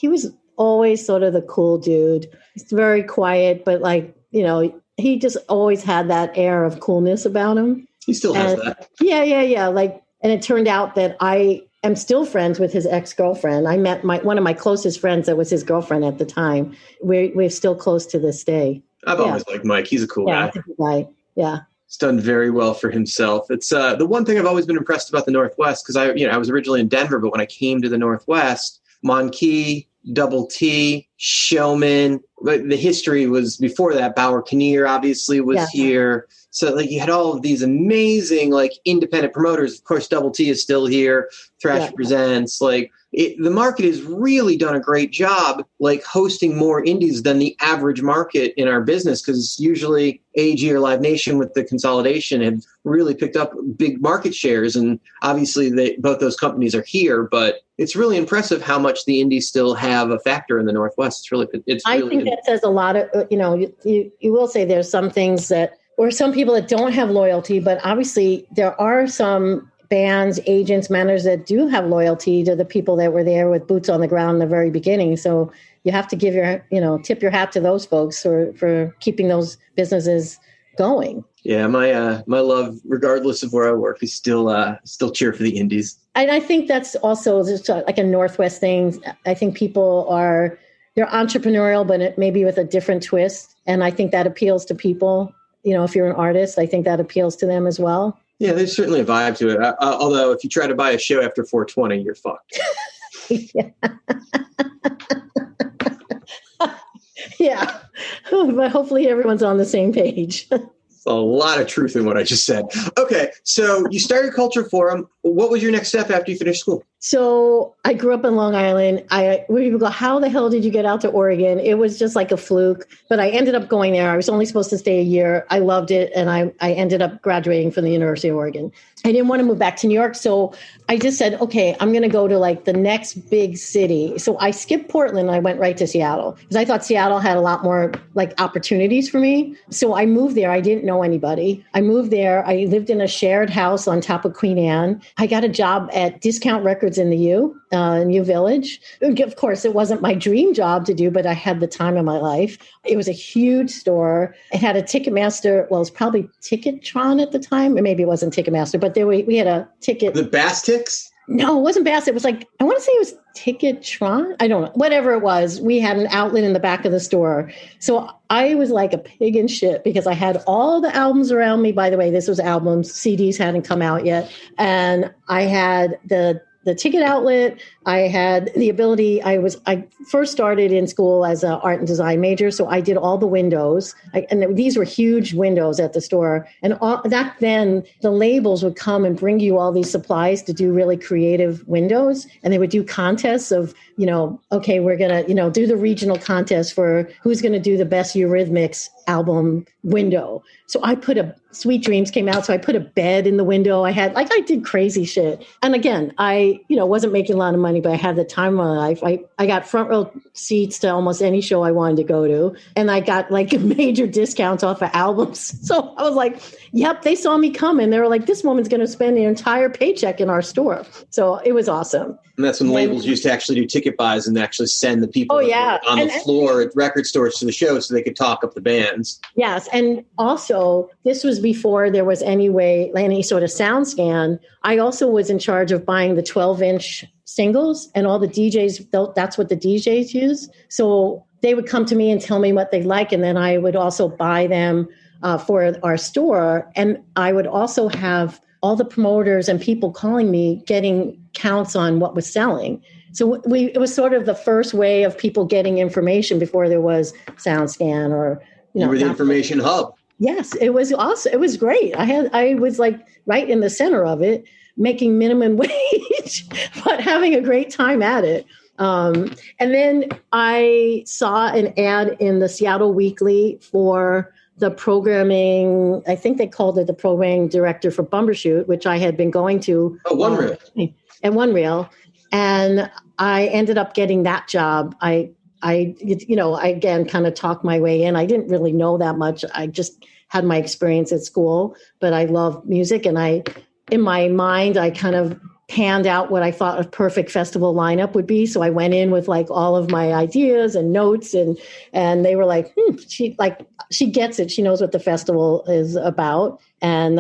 was always sort of the cool dude. He's very quiet, but like, you know, he just always had that air of coolness about him. He still has that. Yeah. Like, and it turned out that I am still friends with his ex-girlfriend. I met one of my closest friends that was his girlfriend at the time. We're still close to this day. I've always liked Mike. He's a cool guy. He's a good guy. Yeah. He's done very well for himself. It's the one thing I've always been impressed about the Northwest, because I was originally in Denver, but when I came to the Northwest, Monkey, Double T, Showman. The history was before that. Bauer Kinnear obviously was here. So like you had all of these amazing like independent promoters. Of course, Double T is still here. Thrash Presents. Like the market has really done a great job like hosting more indies than the average market in our business, because usually AG or Live Nation with the consolidation have really picked up big market shares. And obviously both those companies are here, but it's really impressive how much the indies still have a factor in the Northwest. I think that says a lot of, you will say there's some things or some people that don't have loyalty, but obviously there are some bands, agents, managers that do have loyalty to the people that were there with boots on the ground in the very beginning. So you have to give tip your hat to those folks for keeping those businesses going. Yeah, my love, regardless of where I work, is still cheer for the indies. And I think that's also just like a Northwest thing. I think people they're entrepreneurial, but maybe with a different twist. And I think that appeals to people. If you're an artist, I think that appeals to them as well. Yeah, there's certainly a vibe to it. Although if you try to buy a show after 420, you're fucked. Yeah. But hopefully everyone's on the same page. A lot of truth in what I just said. Okay, so you started Culture Forum. What was your next step after you finished school? So I grew up in Long Island. We would go, how the hell did you get out to Oregon? It was just like a fluke, but I ended up going there. I was only supposed to stay a year. I loved it, and I ended up graduating from the University of Oregon. I didn't want to move back to New York, so I just said, okay, I'm going to go to like the next big city. So I skipped Portland. I went right to Seattle because I thought Seattle had a lot more like opportunities for me. So I moved there. I didn't know anybody. I moved there. I lived in a shared house on top of Queen Anne. I got a job at Discount Records in the U Village. Of course, it wasn't my dream job to do, but I had the time of my life. It was a huge store. It had a Ticketmaster. Well, it was probably Ticketron at the time, or maybe it wasn't Ticketmaster, but we had a ticket. The Bastix? No, it wasn't Bass. It was like, I want to say it was Ticketron. I don't know. Whatever it was, we had an outlet in the back of the store. So I was like a pig in shit because I had all the albums around me. By the way, this was albums. CDs hadn't come out yet. And I had the ticket outlet. I had the ability. I first started in school as an art and design major, so I did all the windows. And these were huge windows at the store. And back then, the labels would come and bring you all these supplies to do really creative windows, and they would do contests of, okay, we're gonna, do the regional contest for who's gonna do the best Eurythmics album window. So I put Sweet Dreams came out, so I put a bed in the window. I did crazy shit. And again, I wasn't making a lot of money, but I had the time of my life. I got front row seats to almost any show I wanted to go to. And I got like major discounts off of albums. So I was like, yep, they saw me coming. They were like, this woman's going to spend the entire paycheck in our store. So it was awesome. And that's when labels used to actually do ticket buys and actually send the people on the floor at record stores to the show so they could talk up the bands. Yes. And also, this was before there was any sort of sound scan. I also was in charge of buying the 12-inch singles, and all the DJs, that's what the DJs use. So they would come to me and tell me what they like, and then I would also buy them for our store. And I would also have all the promoters and people calling me getting counts on what was selling. So it was sort of the first way of people getting information before there was SoundScan or, you were the information hub. Yes, it was awesome. It was great. I was like right in the center of it, making minimum wage, but having a great time at it. And then I saw an ad in the Seattle Weekly for the programming, I think they called it the programming director for Bumbershoot, which I had been going to. Oh, One Reel. And One Reel. And I ended up getting that job. I again kind of talked my way in. I didn't really know that much. I just had my experience at school, but I love music. And in my mind, I kind of panned out what I thought a perfect festival lineup would be. So I went in with like all of my ideas and notes, and they were like, she gets it. She knows what the festival is about. And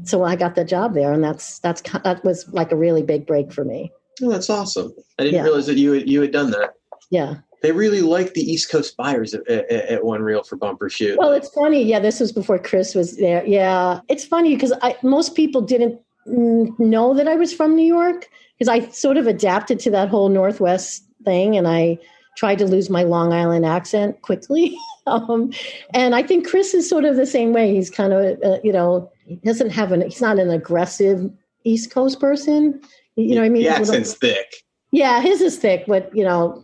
so I got the job there, and that was like a really big break for me. Oh, that's awesome. I didn't realize that you had done that. Yeah. They really like the East Coast buyers at One Reel for Bumbershoot. Well, it's funny. Yeah, this was before Chris was there. Yeah, it's funny because most people didn't know that I was from New York because I sort of adapted to that whole Northwest thing, and I tried to lose my Long Island accent quickly. And I think Chris is sort of the same way. He's kind of, he's not an aggressive East Coast person. You know what I mean? The accent's thick. Yeah, his is thick, but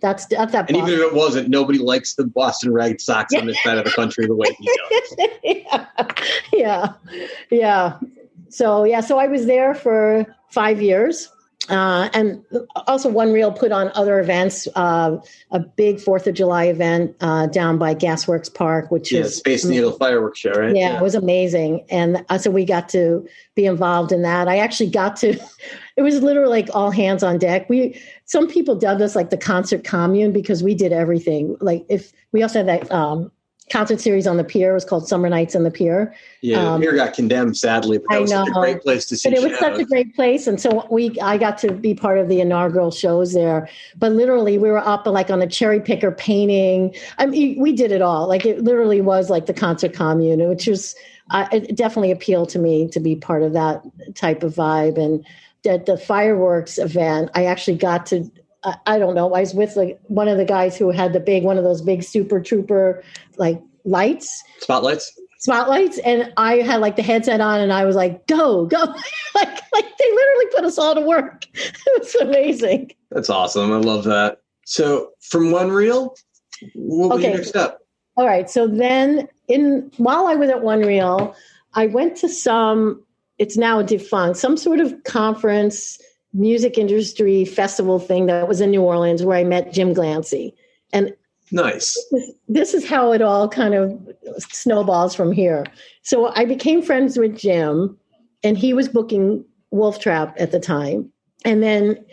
that's that. And even if it wasn't, nobody likes the Boston Red Sox on this side of the country the way he does. Yeah. So I was there for 5 years. And also One Reel put on other events, a big 4th of July event down by Gasworks Park, which is Space Needle fireworks show, right? Yeah, it was amazing. And so we got to be involved in that. I actually it was literally like all hands on deck. Some people dubbed us like the concert commune because we did everything. Like we also had that concert series on the pier. It was called Summer Nights on the Pier. Yeah, the pier got condemned, sadly, but that was such a great place to see But it was such a great place. And so I got to be part of the inaugural shows there. But literally, we were up like on a cherry picker painting. I mean, we did it all. Like it literally was like the concert commune, which was it definitely appealed to me to be part of that type of vibe. And the fireworks event, I actually got to, I don't know, I was with one of the guys who had one of those big Super Trooper like lights. Spotlights. And I had like the headset on and I was like, go. like they literally put us all to work. It was amazing. That's awesome. I love that. So from One Reel, what was your next step? All right. So then while I was at One Reel, I went to it's now defunct, some sort of conference, music industry festival thing that was in New Orleans where I met Jim Glancy. And nice. This is how it all kind of snowballs from here. So I became friends with Jim, and he was booking Wolf Trap at the time. And then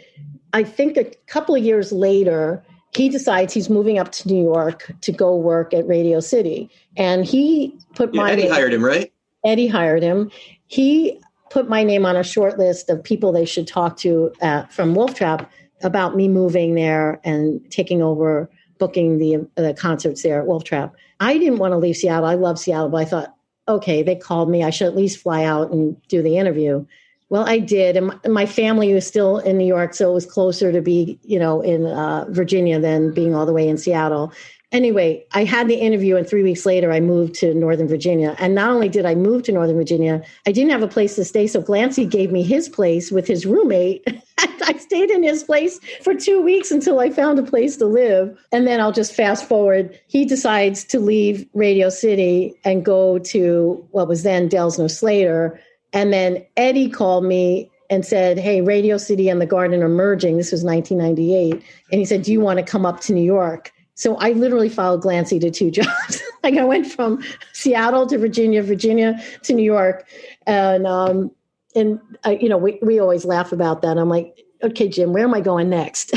I think a couple of years later, he decides he's moving up to New York to go work at Radio City. And he put Eddie hired him, right? Eddie hired him. He put my name on a short list of people they should talk to from Wolf Trap about me moving there and taking over booking the concerts there at Wolf Trap. I didn't want to leave Seattle. I love Seattle, but I thought, okay, they called me. I should at least fly out and do the interview. Well, I did. And my family was still in New York, so it was closer to be, in Virginia than being all the way in Seattle. Anyway, I had the interview, and 3 weeks later, I moved to Northern Virginia. And not only did I move to Northern Virginia, I didn't have a place to stay. So Glancy gave me his place with his roommate. I stayed in his place for 2 weeks until I found a place to live. And then I'll just fast forward. He decides to leave Radio City and go to what was then Dells No Slater. And then Eddie called me and said, hey, Radio City and the Garden are merging. This was 1998. And he said, do you want to come up to New York? So I literally followed Glancy to 2 jobs. Like I went from Seattle to Virginia to New York. And we always laugh about that. I'm like, okay, Jim, where am I going next?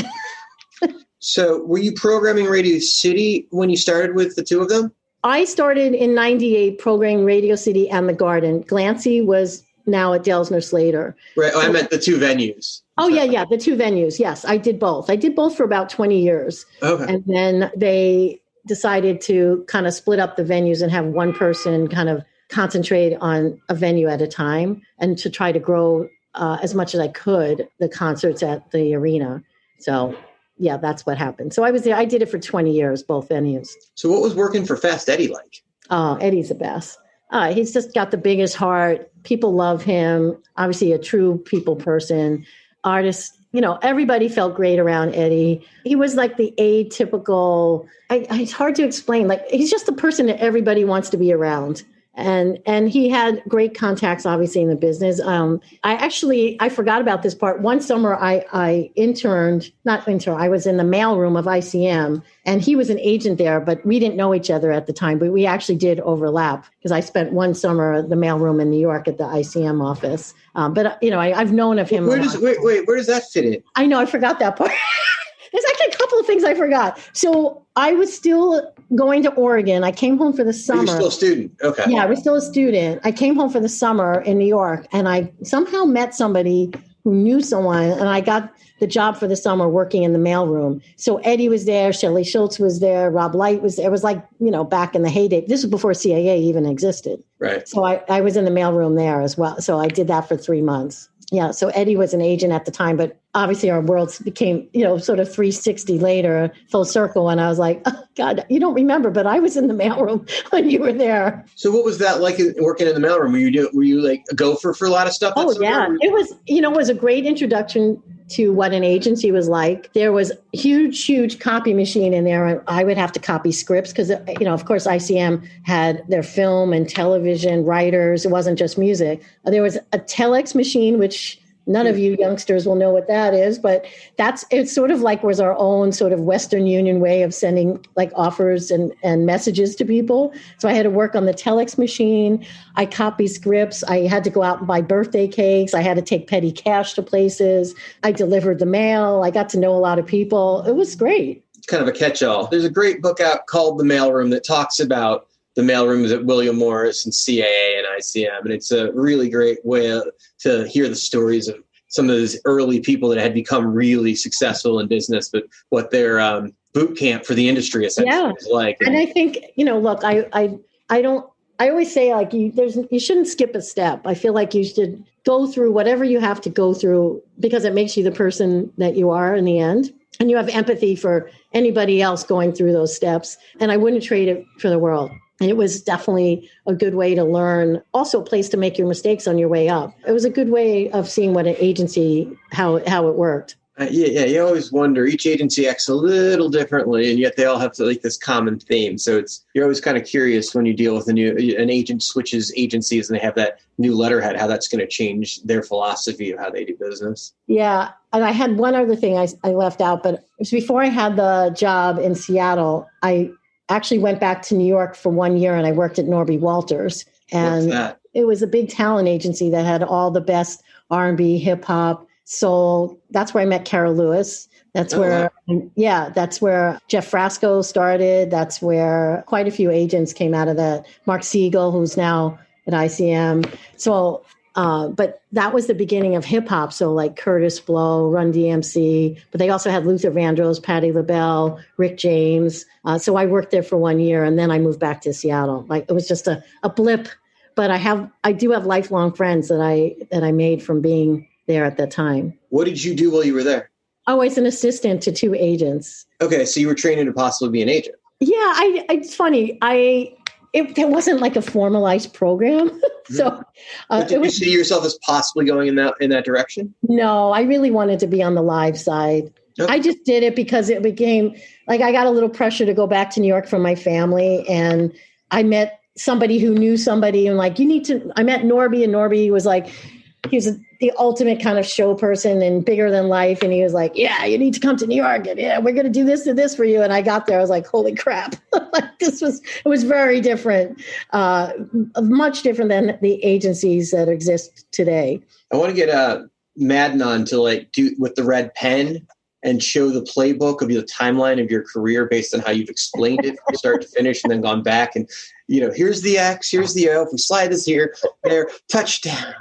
So were you programming Radio City when you started with the two of them? I started in 98 programming Radio City and the Garden. Glancy was now at Dells No Slater. Right. I meant the two venues. Oh, yeah. The two venues. Yes, I did both. I did both for about 20 years. Okay. And then they decided to kind of split up the venues and have one person kind of concentrate on a venue at a time and to try to grow as much as I could the concerts at the arena. So, yeah, that's what happened. So I was there. I did it for 20 years, both venues. So what was working for Fast Eddie like? Oh, Eddie's the best. He's just got the biggest heart. People love him. Obviously a true people person. Artists, everybody felt great around Eddie. He was like the atypical, it's hard to explain. Like he's just the person that everybody wants to be around. And he had great contacts, obviously, in the business. I forgot about this part. One summer I was in the mailroom of ICM, and he was an agent there, but we didn't know each other at the time, but we actually did overlap because I spent one summer at the mailroom in New York at the ICM office. I've known of him. Where does that fit in? I know, I forgot that part. There's actually a couple of things I forgot. So I was still going to Oregon. I came home for the summer. You're still a student. Okay. Yeah, I was still a student. I came home for the summer in New York, and I somehow met somebody who knew someone, and I got the job for the summer working in the mailroom. So Eddie was there, Shelley Schultz was there, Rob Light was there. It was like, back in the heyday. This was before CAA even existed. Right. So I was in the mailroom there as well. So I did that for 3 months. Yeah, so Eddie was an agent at the time, but obviously our worlds became, sort of 360 later, full circle. And I was like, oh, God, you don't remember, but I was in the mailroom when you were there. So what was that like working in the mailroom? Were you like a gopher for a lot of stuff? Oh, yeah. It was, it was a great introduction to what an agency was like. There was a huge copy machine in there. And I would have to copy scripts because, of course, ICM had their film and television writers. It wasn't just music. There was a telex machine, which none of you youngsters will know what that is, but it's sort of like was our own sort of Western Union way of sending like offers and messages to people. So I had to work on the telex machine. I copied scripts. I had to go out and buy birthday cakes. I had to take petty cash to places. I delivered the mail. I got to know a lot of people. It was great. It's kind of a catch-all. There's a great book out called The Mailroom that talks about the mailrooms at William Morris and CAA and ICM. And it's a really great way to hear the stories of some of those early people that had become really successful in business, but what their boot camp for the industry essentially was like. And I think, look, I always say like you shouldn't skip a step. I feel like you should go through whatever you have to go through because it makes you the person that you are in the end. And you have empathy for anybody else going through those steps. And I wouldn't trade it for the world. And it was definitely a good way to learn, also a place to make your mistakes on your way up. It was a good way of seeing what an agency, how it worked. Yeah, you always wonder, each agency acts a little differently, and yet they all have like this common theme. So you're always kind of curious when you deal with an agent switches agencies and they have that new letterhead, how that's going to change their philosophy of how they do business. Yeah, and I had one other thing I left out, but it was before I had the job in Seattle, I actually went back to New York for 1 year and I worked at Norby Walters. And what's that? It was a big talent agency that had all the best R&B, hip hop, soul. That's where I met Carol Lewis. That's where Jeff Frasco started. That's where quite a few agents came out of that. Mark Siegel, who's now at ICM. So But that was the beginning of hip hop. So like Curtis Blow, Run DMC, but they also had Luther Vandross, Patti LaBelle, Rick James. So I worked there for 1 year and then I moved back to Seattle. Like it was just a blip, but I do have lifelong friends that I made from being there at that time. What did you do while you were there? I was an assistant to 2 agents. Okay, so you were training to possibly be an agent. Yeah, it's funny. It wasn't like a formalized program. So did you see yourself as possibly going in that direction? No, I really wanted to be on the live side. Okay. I just did it because it became like I got a little pressure to go back to New York from my family. And I met somebody who knew somebody and like, I met Norby, and Norby was like, he was the ultimate kind of show person and bigger than life. And he was like, yeah, you need to come to New York. And yeah, we're going to do this and this for you. And I got there. I was like, holy crap. It was very different, much different than the agencies that exist today. I want to get Madden on to like do with the red pen and show the playbook of the timeline of your career based on how you've explained it from start to finish and then gone back and, here's the X, here's the O. If we slide this here, there, touchdown.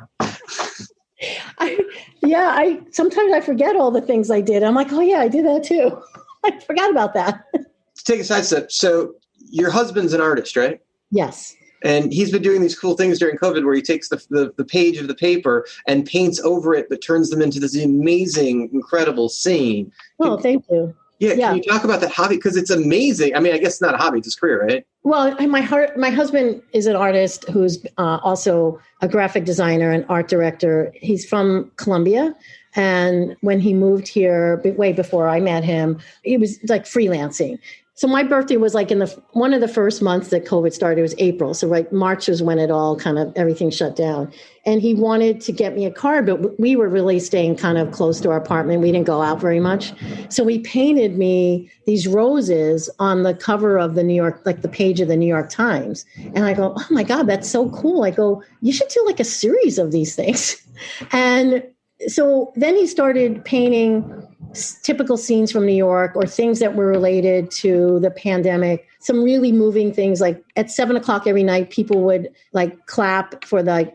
Sometimes I forget all the things I did. I'm like, oh yeah, I did that too. I forgot about that. Let's take a side step. So your husband's an artist, right? Yes. And he's been doing these cool things during COVID where he takes the page of the paper and paints over it, but turns them into this amazing, incredible scene. Oh, thank you. Yeah. Can you talk about that hobby? Because it's amazing. I mean, I guess it's not a hobby, it's his career, right? Well, my husband is an artist who's also a graphic designer and art director. He's from Colombia. And when he moved here, way before I met him, he was like freelancing. So my birthday was like in one of the first months that COVID started. It was April. So right, March was when it all kind of everything shut down. And he wanted to get me a card, but we were really staying kind of close to our apartment. We didn't go out very much. So he painted me these roses on the cover of the New York, like the page of the New York Times. And I go, oh my God, that's so cool. I go, you should do like a series of these things. And so then he started painting typical scenes from New York or things that were related to the pandemic, some really moving things. Like at 7:00 every night, people would like clap for the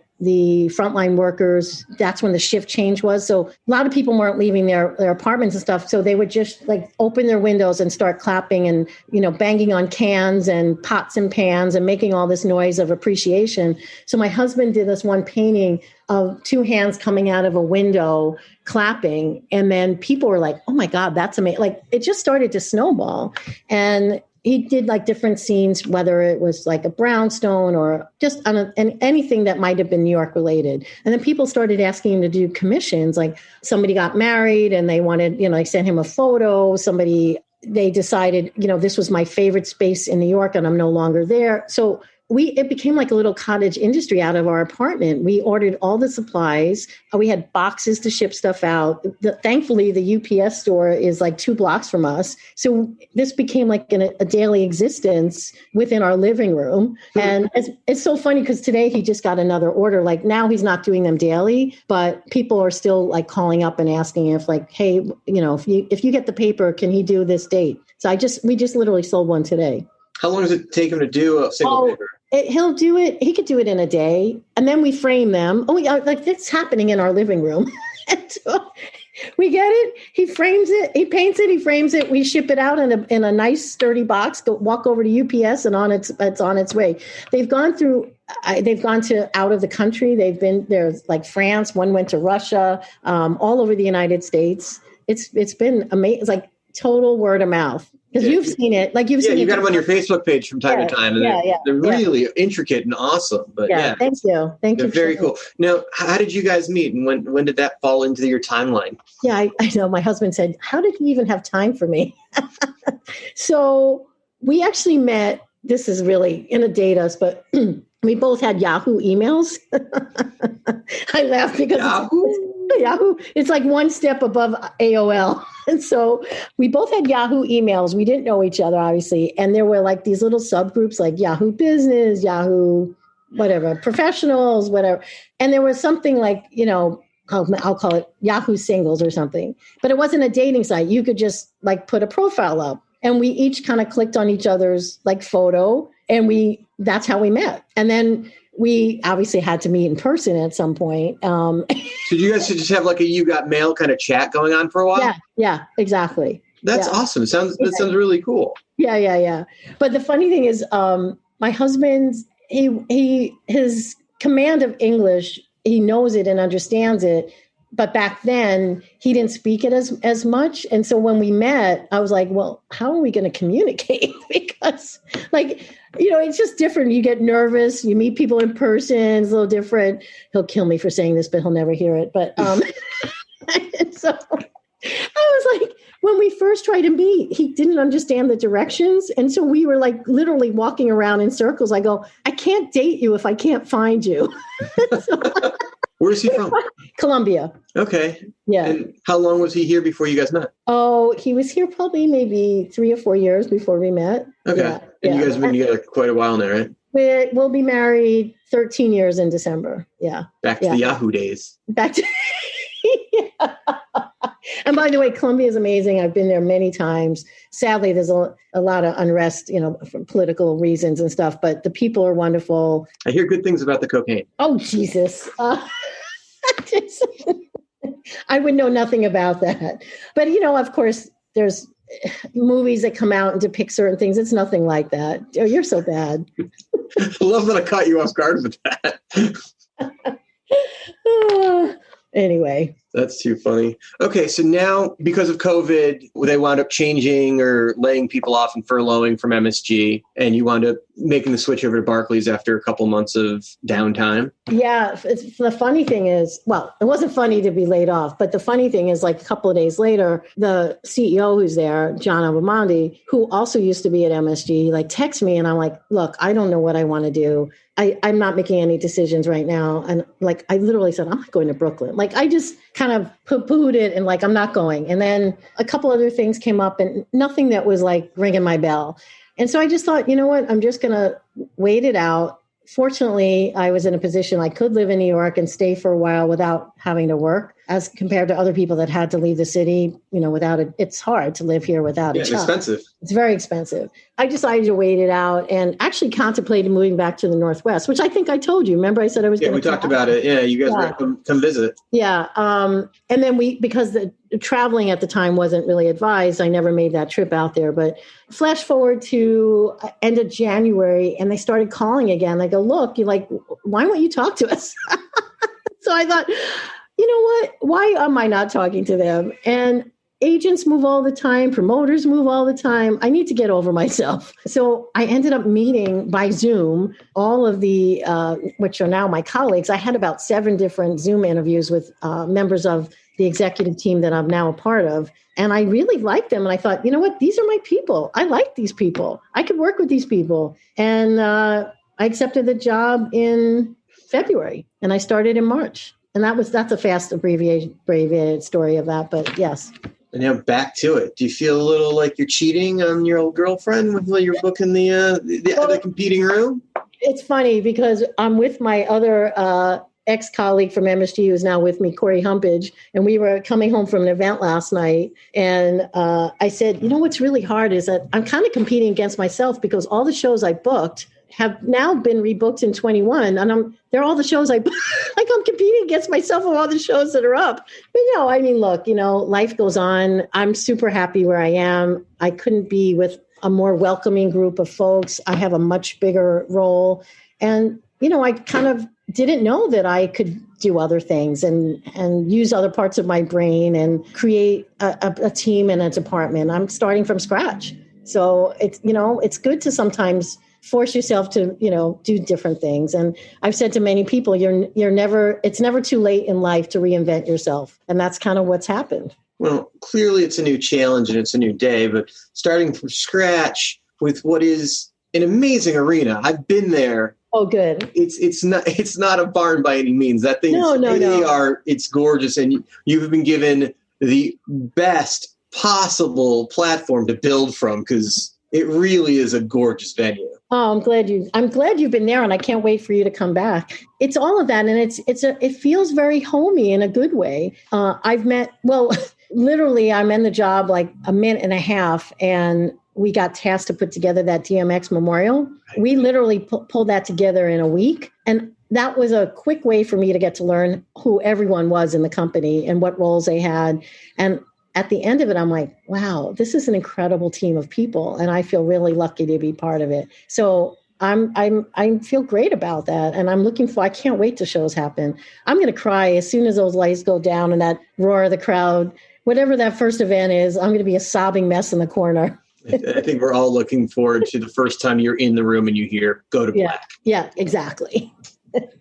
frontline workers. That's when the shift change was. So a lot of people weren't leaving their apartments and stuff. So they would just like open their windows and start clapping and, banging on cans and pots and pans and making all this noise of appreciation. So my husband did this one painting of 2 hands coming out of a window clapping. And then people were like, oh my God, that's amazing. Like it just started to snowball. And he did like different scenes, whether it was like a brownstone or just anything that might have been New York related. And then people started asking him to do commissions. Like somebody got married and they wanted, I sent him a photo. They decided, this was my favorite space in New York and I'm no longer there. So it became like a little cottage industry out of our apartment. We ordered all the supplies. We had boxes to ship stuff out. Thankfully, the UPS store is like 2 blocks from us. So this became like a daily existence within our living room. And it's so funny because today he just got another order. Like now he's not doing them daily, but people are still like calling up and asking if like, hey, if you get the paper, can he do this date? So we just literally sold one today. How long does it take him to do a single paper? He'll do it. He could do it in a day. And then we frame them. Like that's happening in our living room. So we get it. He frames it. He paints it. He frames it. We ship it out in a nice sturdy box. Walk over to UPS and it's on its way. They've gone to out of the country. They've been there's like France. One went to Russia, all over the United States. It's been amazing. It's like total word of mouth. Because you've seen it, like you've seen it. You got them on your Facebook page from time to time, and they're really intricate and awesome. But thank you. They're very cool. Now, how did you guys meet, and when did that fall into your timeline? Yeah, I know. My husband said, "How did he even have time for me?" So we actually met. This is really going to date us, but we both had Yahoo emails. I laugh because Yahoo. It's like one step above AOL. And so we both had Yahoo emails. We didn't know each other, obviously. And there were like these little subgroups like Yahoo Business, Yahoo, whatever, professionals, whatever. And there was something like, I'll call it Yahoo Singles or something. But it wasn't a dating site. You could just like put a profile up. And we each kind of clicked on each other's like photo. And we that's how we met. And then we obviously had to meet in person at some point. So you guys should just have like a You Got Mail kind of chat going on for a while? Yeah, exactly. That's awesome. That sounds really cool. Yeah. But the funny thing is, my husband, his command of English, he knows it and understands it. But back then, he didn't speak it as much. And so when we met, I was like, well, how are we going to communicate? Because, it's just different. You get nervous. You meet people in person. It's a little different. He'll kill me for saying this, but he'll never hear it. But so I was like, when we first tried to meet, he didn't understand the directions. And so we were like literally walking around in circles. I go, I can't date you if I can't find you. Where's he from? Colombia. Okay. Yeah. And how long was he here before you guys met? Oh, he was here probably maybe 3 or 4 years before we met. Okay. Yeah. And you guys have been together quite a while now, right? We'll be married 13 years in December. Yeah. Back to the Yahoo days. Back to yeah. And by the way, Colombia is amazing. I've been there many times. Sadly, there's a lot of unrest, for political reasons and stuff, but the people are wonderful. I hear good things about the cocaine. Oh, Jesus. I would know nothing about that. But, of course, there's movies that come out and depict certain things. It's nothing like that. Oh, you're so bad. I love that I caught you off guard with that. Anyway. That's too funny. Okay, so now because of COVID, they wound up changing or laying people off and furloughing from MSG, and you wound up making the switch over to Barclays after a couple months of downtime. Yeah, the funny thing is, well, it wasn't funny to be laid off, but the funny thing is, like a couple of days later, the CEO who's there, John Abamandi, who also used to be at MSG, texts me, and I'm like, look, I don't know what I want to do. I'm not making any decisions right now. And I literally said, I'm not going to Brooklyn. I just kind of poo-pooed it and I'm not going. And then a couple other things came up and nothing that was ringing my bell. And so I just thought, you know what, I'm just going to wait it out. Fortunately, I was in a position I could live in New York and stay for a while without having to work, as compared to other people that had to leave the city, without it. It's hard to live here without a job. It's expensive. It's very expensive. I decided to wait it out and actually contemplated moving back to the Northwest, which I think I told you. Remember I said I was going to. Yeah, we talked about it. Yeah, you guys were going to come visit. Yeah. And then because the traveling at the time wasn't really advised, I never made that trip out there. But flash forward to end of January, and they started calling again. They go, look, why won't you talk to us? So I thought, you know what? Why am I not talking to them? And agents move all the time. Promoters move all the time. I need to get over myself. So I ended up meeting by Zoom all of the, which are now my colleagues. I had about 7 different Zoom interviews with members of the executive team that I'm now a part of. And I really liked them. And I thought, you know what? These are my people. I like these people. I could work with these people. And I accepted the job in February and I started in March. And that's a fast abbreviated story of that. But yes. And now back to it. Do you feel a little like you're cheating on your old girlfriend when you're booking the competing room? It's funny because I'm with my other ex-colleague from MSG who's now with me, Corey Humpage, and we were coming home from an event last night. And I said, you know what's really hard is that I'm kind of competing against myself because all the shows I booked have now been rebooked in 21. And they're all the shows I'm competing against myself of all the shows that are up. But look, life goes on. I'm super happy where I am. I couldn't be with a more welcoming group of folks. I have a much bigger role. And, I kind of didn't know that I could do other things and use other parts of my brain and create a team and a department. I'm starting from scratch. So it's good to sometimes force yourself to, do different things. And I've said to many people, it's never too late in life to reinvent yourself. And that's kind of what's happened. Well, clearly it's a new challenge and it's a new day, but starting from scratch with what is an amazing arena. I've been there. Oh, good. It's not a barn by any means. That thing it's gorgeous. And you have been given the best possible platform to build from because it really is a gorgeous venue. Oh, I'm glad you've been there, and I can't wait for you to come back. It's all of that, and it feels very homey in a good way. Literally, I'm in the job like a minute and a half, and we got tasked to put together that DMX memorial. We literally pulled that together in a week. And that was a quick way for me to get to learn who everyone was in the company and what roles they had. And at the end of it, I'm like, wow, this is an incredible team of people. And I feel really lucky to be part of it. So I feel great about that. And I can't wait till shows happen. I'm going to cry as soon as those lights go down and that roar of the crowd, whatever that first event is, I'm going to be a sobbing mess in the corner. I think we're all looking forward to the first time you're in the room and you hear "Go to Black." Yeah, exactly.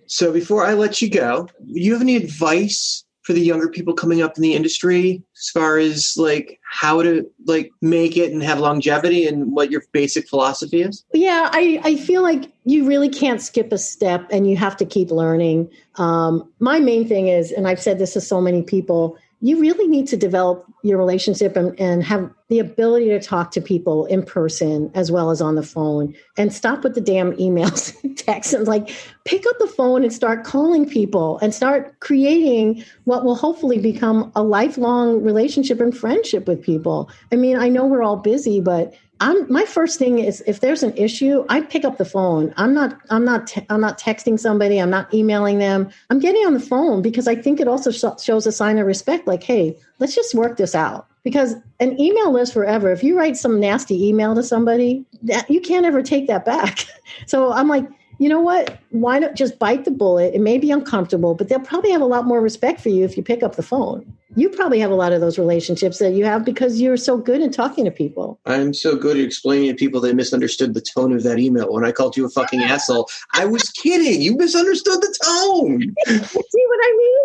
So before I let you go, do you have any advice for the younger people coming up in the industry as far as like how to like make it and have longevity and what your basic philosophy is? Yeah, I feel like you really can't skip a step and you have to keep learning. My main thing is, and I've said this to so many people, you really need to develop your relationship and have the ability to talk to people in person as well as on the phone, and stop with the damn emails and texts, and like pick up the phone and start calling people and start creating what will hopefully become a lifelong relationship and friendship with people. I mean, I know we're all busy, but my first thing is if there's an issue, I pick up the phone. I'm not texting somebody. I'm not emailing them. I'm getting on the phone because I think it also shows a sign of respect. Like, hey, let's just work this out, because an email lives forever. If you write some nasty email to somebody, that you can't ever take that back. So I'm like, you know what? Why not just bite the bullet? It may be uncomfortable, but they'll probably have a lot more respect for you if you pick up the phone. You probably have a lot of those relationships that you have because you're so good at talking to people. I'm so good at explaining to people they misunderstood the tone of that email. When I called you a fucking asshole, I was kidding. You misunderstood the tone. See what I mean?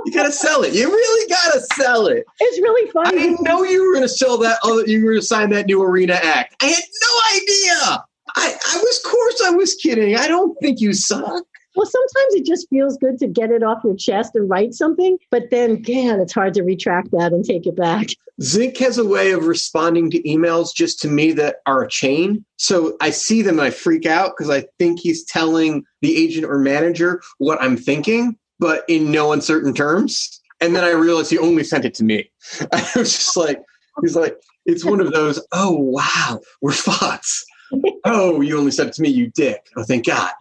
You got to sell it. You really got to sell it. It's really funny. I didn't know you were going to sell that. You were going to sign that new arena act. I had no idea. I was kidding. I don't think you suck. Well, sometimes it just feels good to get it off your chest and write something, but then, again, it's hard to retract that and take it back. Zinc has a way of responding to emails just to me that are a chain. So I see them and I freak out because I think he's telling the agent or manager what I'm thinking, but in no uncertain terms. And then I realized he only sent it to me. I was just like, he's like, it's one of those, oh, wow, we're fucks. Oh, you only sent it to me, you dick. Oh, thank God.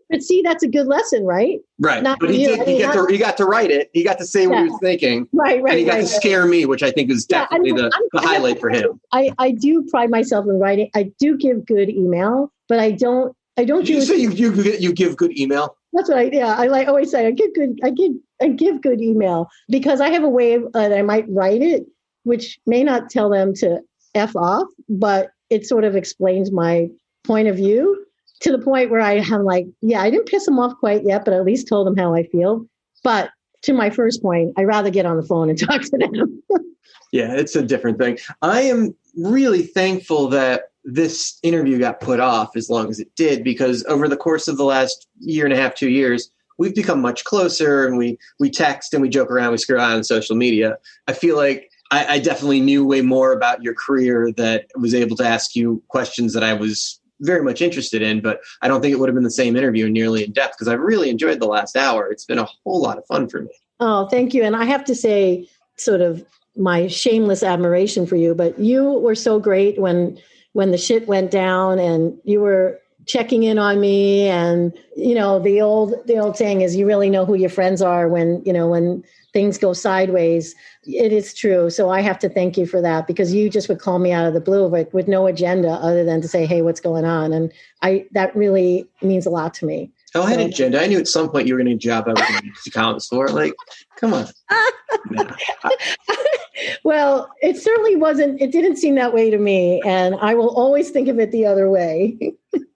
But see, that's a good lesson, right? Right. But he got to write it. He got to say what he was thinking. Right. And he got to scare me, which I think is definitely the highlight for him. I do pride myself in writing. I do give good email, but I don't Did you say you give good email? That's what I always say. I give good email because I have a way of, that I might write it, which may not tell them to F off, but it sort of explains my point of view to the point where I have like, I didn't piss them off quite yet, but at least told them how I feel. But to my first point, I'd rather get on the phone and talk to them. Yeah, it's a different thing. I am really thankful that this interview got put off as long as it did, because over the course of the last year and a half, 2 years, we've become much closer, and we text and we joke around, we screw around on social media. I feel like I definitely knew way more about your career, that was able to ask you questions that I was very much interested in, but I don't think it would have been the same interview nearly in depth, because I've really enjoyed the last hour. It's been a whole lot of fun for me. Oh, thank you. And I have to say, sort of my shameless admiration for you, but you were so great when the shit went down and you were checking in on me. And, the old saying is you really know who your friends are when things go sideways. It is true. So I have to thank you for that, because you just would call me out of the blue with no agenda other than to say, hey, what's going on? And that really means a lot to me. Oh, I had an agenda. I knew at some point you were going to job I was going to accountants for. Like, come on. Well, it certainly wasn't. It didn't seem that way to me. And I will always think of it the other way.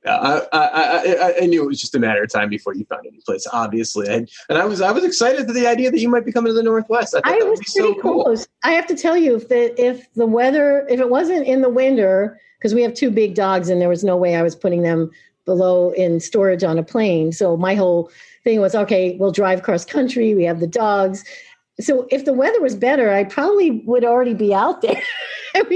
I knew it was just a matter of time before you found any place, obviously. And I was excited to the idea that you might be coming to the Northwest. I was pretty so close. Cool. I have to tell you, if the weather, if it wasn't in the winter, because we have 2 big dogs and there was no way I was putting them below in storage on a plane. So my whole thing was, okay, we'll drive cross country. We have the dogs. So if the weather was better, I probably would already be out there. Who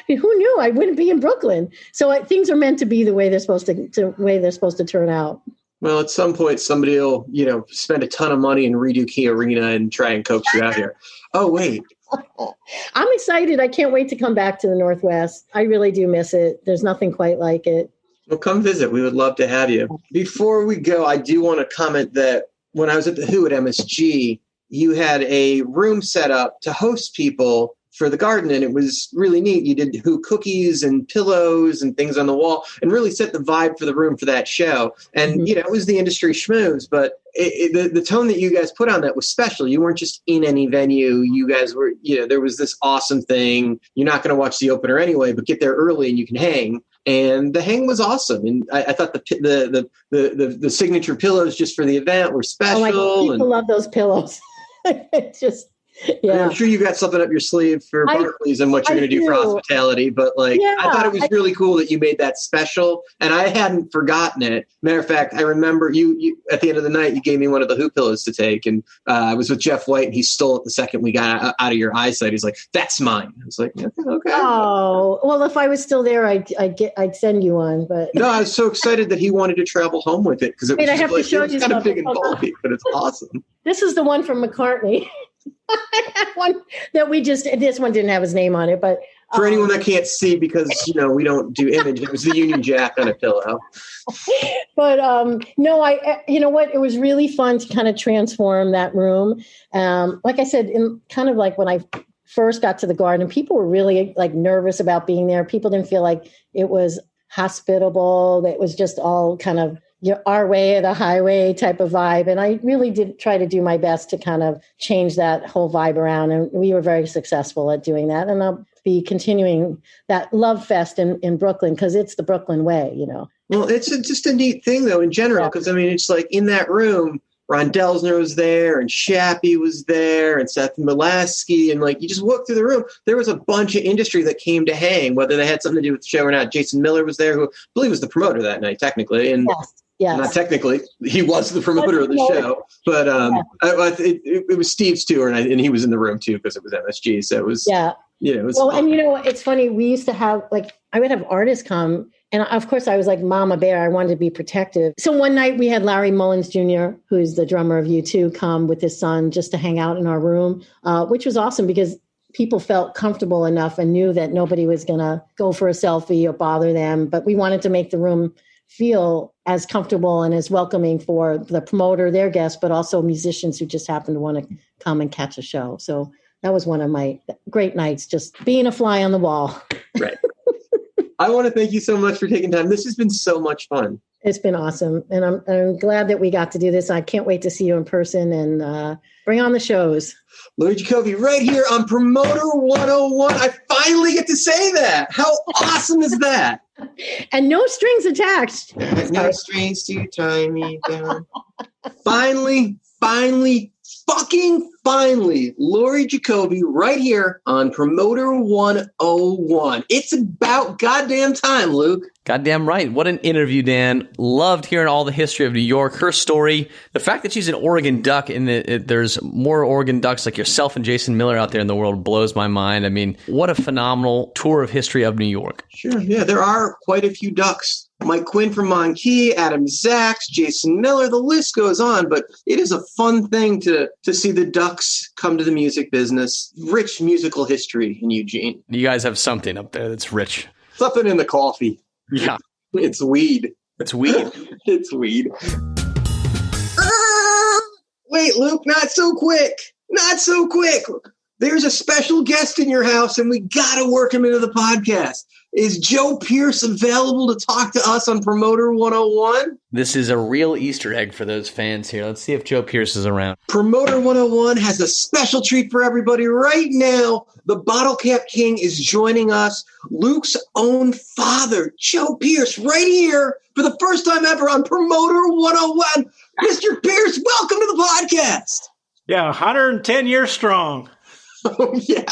knew? I wouldn't be in Brooklyn. So things are meant to be the way they're supposed to turn out. Well, at some point, somebody will, spend a ton of money and redo Key Arena and try and coax you out here. Oh, wait, I'm excited. I can't wait to come back to the Northwest. I really do miss it. There's nothing quite like it. Well, come visit. We would love to have you. Before we go, I do want to comment that when I was at the Who at MSG, you had a room set up to host people for the garden, and it was really neat. You did Who cookies and pillows and things on the wall and really set the vibe for the room for that show. And, it was the industry schmooze, but the tone that you guys put on that was special. You weren't just in any venue. You guys were, there was this awesome thing. You're not going to watch the opener anyway, but get there early and you can hang. And the hang was awesome. And I thought the signature pillows just for the event were special. Oh my God, people love those pillows. It's just, yeah. I'm sure you got something up your sleeve for Barclays and what you're going to do for hospitality, but I thought it was really cool that you made that special, and I hadn't forgotten it. Matter of fact, I remember you at the end of the night, you gave me one of the Who pillows to take, and I was with Jeff White, and he stole it the second we got out of your eyesight. He's like, "That's mine." I was like, "Okay." Oh, well, if I was still there, I'd send you one. But no, I was so excited that he wanted to travel home with it because it was I have to show you kind of big and bulky, but it's awesome. This is the one from McCartney. I had one that this one didn't have his name on it, but for anyone that can't see, because we don't do image, it was the Union Jack on a pillow. But no, you know what? It was really fun to kind of transform that room. Like I said, in kind of like when I first got to the garden, people were really like nervous about being there. People didn't feel like it was hospitable. It was just all kind of our way or the highway type of vibe. And I really did try to do my best to kind of change that whole vibe around. And we were very successful at doing that. And I'll be continuing that Love Fest in Brooklyn because it's the Brooklyn way, Well, it's just a neat thing, though, in general, because, it's like in that room, Ron Delsner was there and Shappy was there and Seth Molaski. And you just walk through the room. There was a bunch of industry that came to hang, whether they had something to do with the show or not. Jason Miller was there, who I believe was the promoter that night, technically. And yes. Not technically, he was the promoter of the show. But it was Steve's tour, and he was in the room, too, because it was MSG. So it was, it was fun. And it's funny. We used to have, I would have artists come. And of course, I was like Mama Bear. I wanted to be protective. So one night we had Larry Mullins Jr., who's the drummer of U2, come with his son just to hang out in our room, which was awesome because people felt comfortable enough and knew that nobody was going to go for a selfie or bother them. But we wanted to make the room feel as comfortable and as welcoming for the promoter, their guests, but also musicians who just happen to want to come and catch a show. So that was one of my great nights, just being a fly on the wall. Right. I want to thank you so much for taking time. This has been so much fun. It's been awesome. And I'm glad that we got to do this. I can't wait to see you in person and bring on the shows. Laurie Jacoby right here on Promoter 101. I finally get to say that. How awesome is that? And no strings attached. No strings to tie me down. Finally, Laurie Jacoby right here on Promoter 101. It's about goddamn time, Luke. Goddamn right. What an interview, Dan. Loved hearing all the history of New York, her story. The fact that she's an Oregon Duck and there's more Oregon Ducks like yourself and Jason Miller out there in the world blows my mind. I mean, what a phenomenal tour of history of New York. Sure, yeah. There are quite a few Ducks. Mike Quinn from Monkey, Adam Zaks, Jason Miller, the list goes on. But it is a fun thing to see the Ducks come to the music business. Rich musical history in Eugene. You guys have something up there that's rich. Something in the coffee. Yeah. It's weed. It's weed. It's weed. Wait, Luke, not so quick. Not so quick. There's a special guest in your house, and we got to work him into the podcast. Is Joe Pierce available to talk to us on Promoter 101? This is a real Easter egg for those fans here. Let's see if Joe Pierce is around. Promoter 101 has a special treat for everybody right now. The Bottle Cap King is joining us. Luke's own father, Joe Pierce, right here for the first time ever on Promoter 101. Mr. Pierce, welcome to the podcast. Yeah, 110 years strong. Oh, yeah.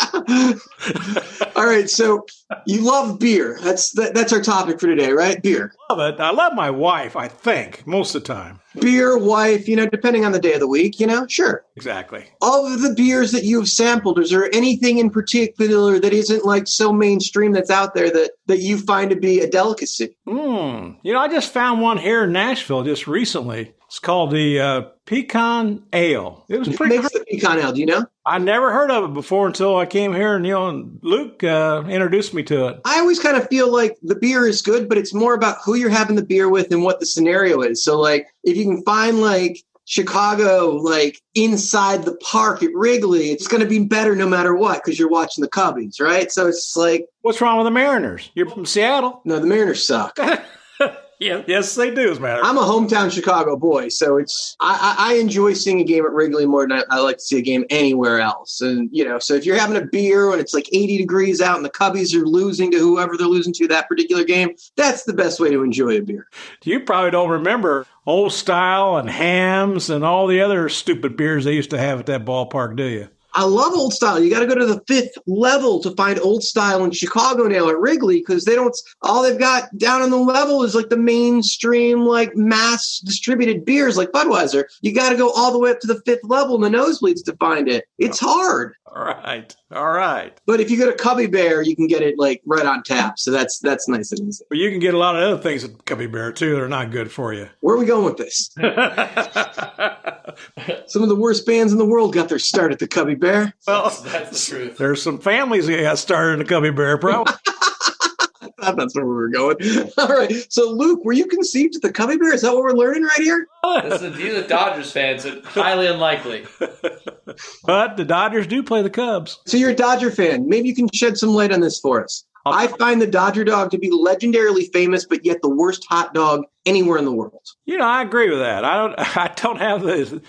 All right. So You love beer. That's our topic for today, right? Beer. Love it. I love my wife, I think, most of the time. Beer, wife, depending on the day of the week, sure. Exactly. Of the beers that you've sampled, is there anything in particular that isn't like so mainstream that's out there that you find to be a delicacy? I just found one here in Nashville just recently. It's called the Pecan Ale. It was pretty. What makes the pecan ale? Do you know? I never heard of it before until I came here, and Luke introduced me to it. I always kind of feel like the beer is good, but it's more about who you're having the beer with and what the scenario is. So, like, if you can find like Chicago, like inside the park at Wrigley, it's going to be better no matter what because you're watching the Cubbies, right? So it's like, what's wrong with the Mariners? You're from Seattle. No, the Mariners suck. Yeah, yes, they do, as a matter. I'm a hometown Chicago boy, so it's I enjoy seeing a game at Wrigley more than I like to see a game anywhere else. And so if you're having a beer when it's like 80 degrees out and the Cubbies are losing to whoever they're losing to that particular game, that's the best way to enjoy a beer. You probably don't remember Old Style and Hams and all the other stupid beers they used to have at that ballpark, do you? I love Old Style. You got to go to the 5th level to find Old Style and Chicago now at Wrigley because all they've got down on the level is like the mainstream, like mass distributed beers like Budweiser. You got to go all the way up to the 5th level in the nosebleeds to find it. It's hard. All right. But if you go to Cubby Bear, you can get it like right on tap. So that's nice and easy. But you can get a lot of other things at Cubby Bear too that are not good for you. Where are we going with this? Some of the worst bands in the world got their start at the Cubby Bear. Well, that's the truth. There's some families that got started in the Cubby Bear, probably. I thought that's where we were going. All right. So, Luke, were you conceived at the Cubby Bear? Is that what we're learning right here? These are Dodgers fans. So highly unlikely. But the Dodgers do play the Cubs. So you're a Dodger fan. Maybe you can shed some light on this for us. I find the Dodger dog to be legendarily famous, but yet the worst hot dog anywhere in the world. I agree with that. I don't have the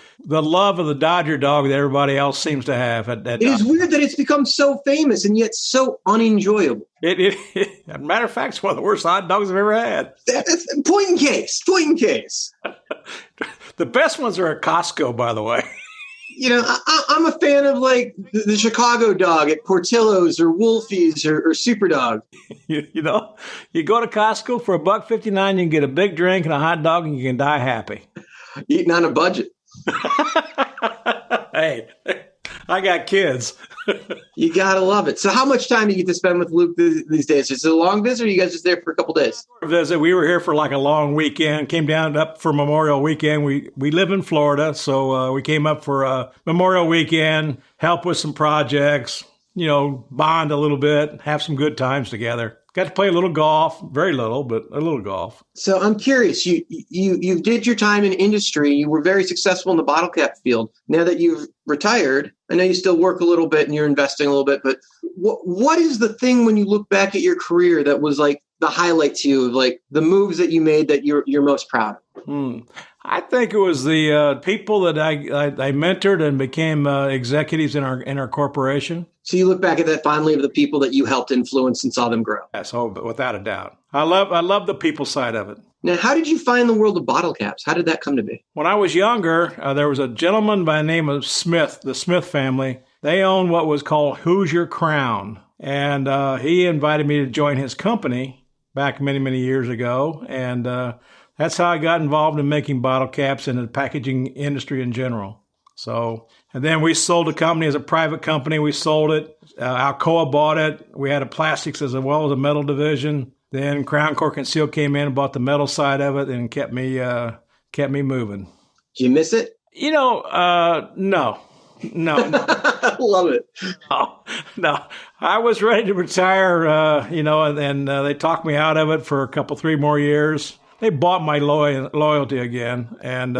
love of the Dodger dog that everybody else seems to have. It is weird that it's become so famous and yet so unenjoyable. As a matter of fact, it's one of the worst hot dogs I've ever had. Point in case. The best ones are at Costco, by the way. I'm a fan of like the Chicago dog at Portillo's or Wolfie's or Superdog. You go to Costco for $1.59, you can get a big drink and a hot dog, and you can die happy. Eating on a budget. Hey, I got kids. You gotta love it. So, how much time do you get to spend with Luke these days? Is it a long visit, or are you guys just there for a couple days? Visit. We were here for like a long weekend. Came down up for Memorial Weekend. We live in Florida, so we came up for Memorial Weekend. Help with some projects. Bond a little bit. Have some good times together. Got to play a little golf, very little, but a little golf. So I'm curious, you did your time in industry. You were very successful in the bottle cap field. Now that you've retired, I know you still work a little bit and you're investing a little bit, but what is the thing when you look back at your career that was like the highlight to you of like the moves that you made that you're most proud of? I think it was the people that I mentored and became executives in our corporation. So you look back at that fondly of the people that you helped influence and saw them grow. Yes, without a doubt. I love the people side of it. Now, how did you find the world of bottle caps? How did that come to be? When I was younger, there was a gentleman by the name of Smith, the Smith family. They owned what was called Hoosier Crown. And he invited me to join his company back many, many years ago. And that's how I got involved in making bottle caps and the packaging industry in general. So, and then we sold the company as a private company. We sold it. Alcoa bought it. We had a plastics as well as a metal division. Then Crown Cork and Seal came in and bought the metal side of it and kept me moving. Do you miss it? No. Love it. No. I was ready to retire, and they talked me out of it for 3 more years. They bought my loyalty again. And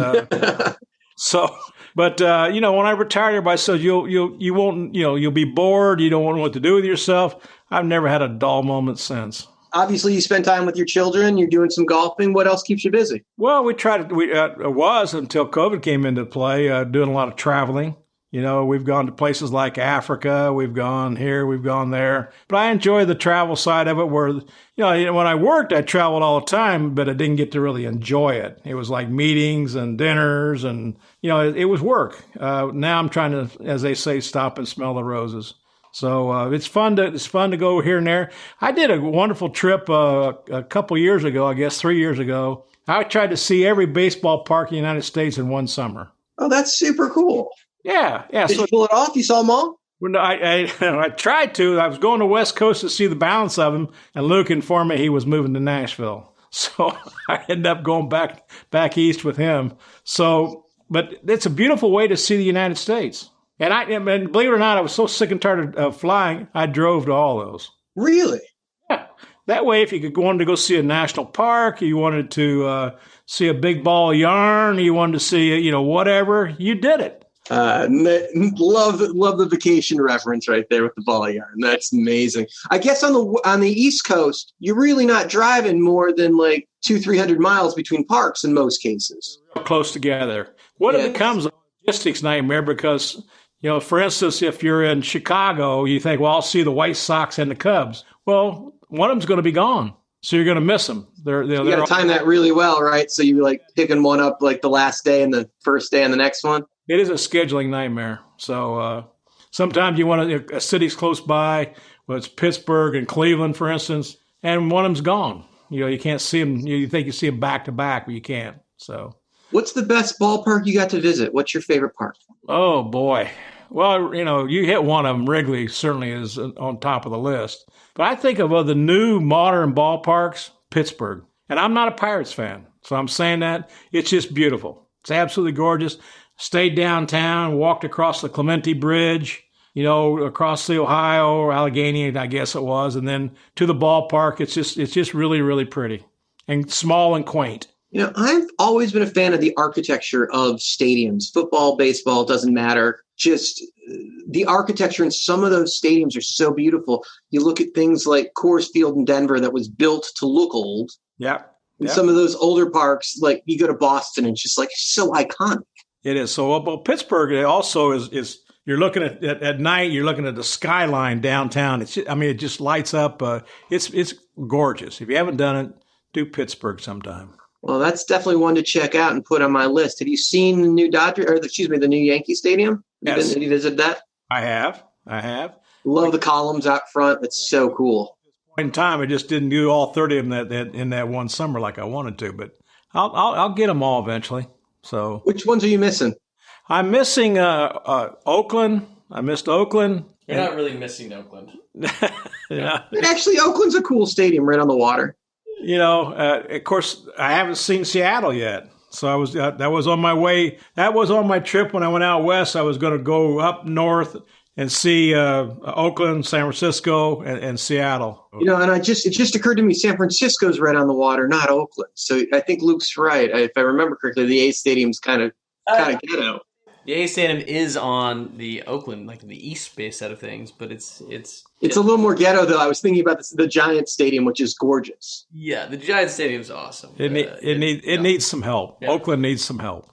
so, but, when I retired, everybody said, you won't, you'll be bored. You don't know what to do with yourself. I've never had a dull moment since. Obviously, you spend time with your children. You're doing some golfing. What else keeps you busy? Well, it was until COVID came into play, doing a lot of traveling. We've gone to places like Africa. We've gone here. We've gone there. But I enjoy the travel side of it where, when I worked, I traveled all the time, but I didn't get to really enjoy it. It was like meetings and dinners and, it was work. Now I'm trying to, as they say, stop and smell the roses. So it's fun to go here and there. I did a wonderful trip a couple years ago, I guess 3 years ago. I tried to see every baseball park in the United States in one summer. Oh, that's super cool. Yeah. Did you pull it off? You saw them all? Well, I tried to. I was going to West Coast to see the balance of him, and Luke informed me he was moving to Nashville. So I ended up going back east with him. So, but it's a beautiful way to see the United States. And believe it or not, I was so sick and tired of flying, I drove to all those. Really? Yeah. That way, if you wanted to go see a national park, you wanted to see a big ball of yarn, you wanted to see, whatever, you did it. Love the vacation reference right there with the ball of yarn. That's amazing. I guess on the East Coast, you're really not driving more than like 200-300 miles between parks in most cases. Real close together. It becomes a logistics nightmare because, for instance, if you're in Chicago, you think, well, I'll see the White Sox and the Cubs. Well, one of them's going to be gone, so you're going to miss them. You got to time that really well, right? So you're like picking one up like the last day and the first day and the next one. It is a scheduling nightmare. So sometimes you want a city's close by, well, it's Pittsburgh and Cleveland, for instance, and one of them's gone. You can't see them. You think you see them back to back, but you can't. So, what's the best ballpark you got to visit? What's your favorite park? Oh boy. Well, you hit one of them. Wrigley certainly is on top of the list. But I think of the new modern ballparks, Pittsburgh. And I'm not a Pirates fan, so I'm saying that it's just beautiful. It's absolutely gorgeous. Stayed downtown, walked across the Clementi Bridge, across the Ohio or Allegheny, I guess it was, and then to the ballpark. It's just really, really pretty and small and quaint. I've always been a fan of the architecture of stadiums. Football, baseball, doesn't matter. Just the architecture in some of those stadiums are so beautiful. You look at things like Coors Field in Denver that was built to look old. Yeah. And some of those older parks, like you go to Boston, and it's just like so iconic. It is. So, well, Pittsburgh, it also is you're looking at night, you're looking at the skyline downtown. It just lights up. It's gorgeous. If you haven't done it, do Pittsburgh sometime. Well, that's definitely one to check out and put on my list. Have you seen the new the new Yankee Stadium? Yes. Have you visited that? I have. Love the columns out front. It's so cool. In time, I just didn't do all 30 of them in that one summer like I wanted to, but I'll get them all eventually. So, which ones are you missing? I'm missing Oakland. I missed Oakland. You're not really missing Oakland. Yeah. Actually, Oakland's a cool stadium right on the water. Of course, I haven't seen Seattle yet. So I was that was on my way. That was on my trip when I went out west. I was going to go up north and see Oakland, San Francisco, and Seattle. And it just occurred to me, San Francisco's right on the water, not Oakland. So I think Luke's right. If I remember correctly, the A Stadium's kind of ghetto. The A Stadium is on the Oakland, like the East Bay side of things, but it's a little more ghetto, though. I was thinking about the Giant Stadium, which is gorgeous. Yeah, the Giant Stadium's awesome. It needs some help. Yeah. Oakland needs some help.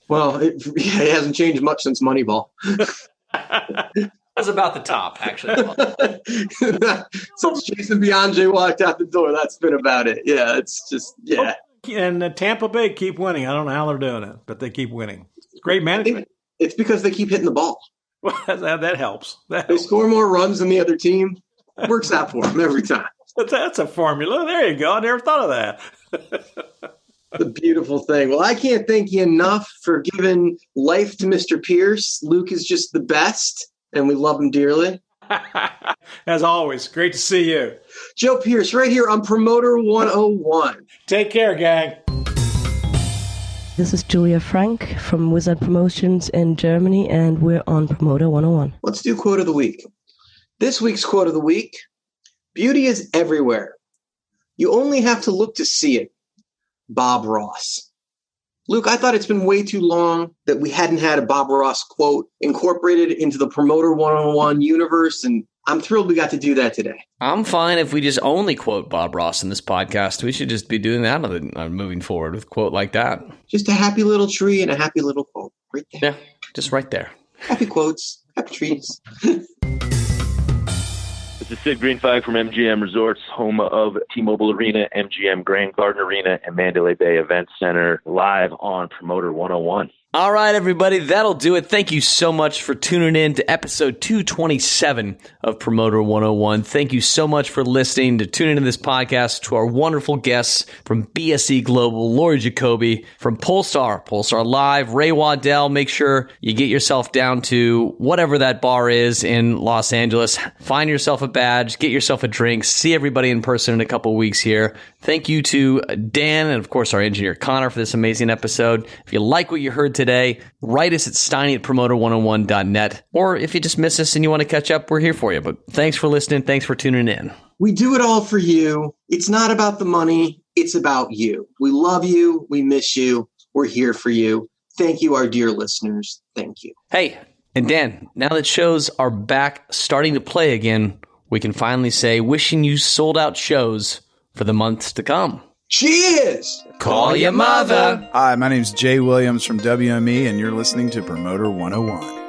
Well, it hasn't changed much since Moneyball. That was about the top, actually. Since Jason Beyonce walked out the door, that's been about it. Yeah, it's just, yeah. And Tampa Bay keep winning. I don't know how they're doing it, but they keep winning. Great management. It's because they keep hitting the ball. Well, that helps. They score more runs than the other team. It works out for them every time. That's a formula. There you go. I never thought of that. The beautiful thing. Well, I can't thank you enough for giving life to Mr. Pierce. Luke is just the best, and we love him dearly. As always, great to see you. Joe Pierce, right here on Promoter 101. Take care, gang. This is Julia Frank from Wizard Promotions in Germany, and we're on Promoter 101. Let's do Quote of the Week. This week's Quote of the Week: beauty is everywhere. You only have to look to see it. Bob Ross. Luke, I thought it's been way too long that we hadn't had a Bob Ross quote incorporated into the Promoter 101 universe, and I'm thrilled we got to do that today. I'm fine if we just only quote Bob Ross in this podcast. We should just be doing that moving forward with a quote like that. Just a happy little tree and a happy little quote right there. Yeah, just right there. Happy quotes, happy trees. This is Sid Greenflag from MGM Resorts, home of T-Mobile Arena, MGM Grand Garden Arena, and Mandalay Bay Event Center, live on Promoter 101. All right, everybody, that'll do it. Thank you so much for tuning in to episode 227 of Promoter 101. Thank you so much for listening, to tuning into this podcast, to our wonderful guests from BSE Global, Laurie Jacoby, from Pollstar Live, Ray Waddell. Make sure you get yourself down to whatever that bar is in Los Angeles. Find yourself a badge, get yourself a drink, see everybody in person in a couple weeks here. Thank you to Dan and, of course, our engineer Connor for this amazing episode. If you like what you heard today, write us at steiny@promoter101.net. Or if you just miss us and you want to catch up, we're here for you. But thanks for listening. Thanks for tuning in. We do it all for you. It's not about the money. It's about you. We love you. We miss you. We're here for you. Thank you, our dear listeners. Thank you. Hey, and Dan, now that shows are back starting to play again, we can finally say wishing you sold out shows for the months to come. Cheers! Call your mother. Hi, my name's Jay Williams from WME, and you're listening to Promoter 101.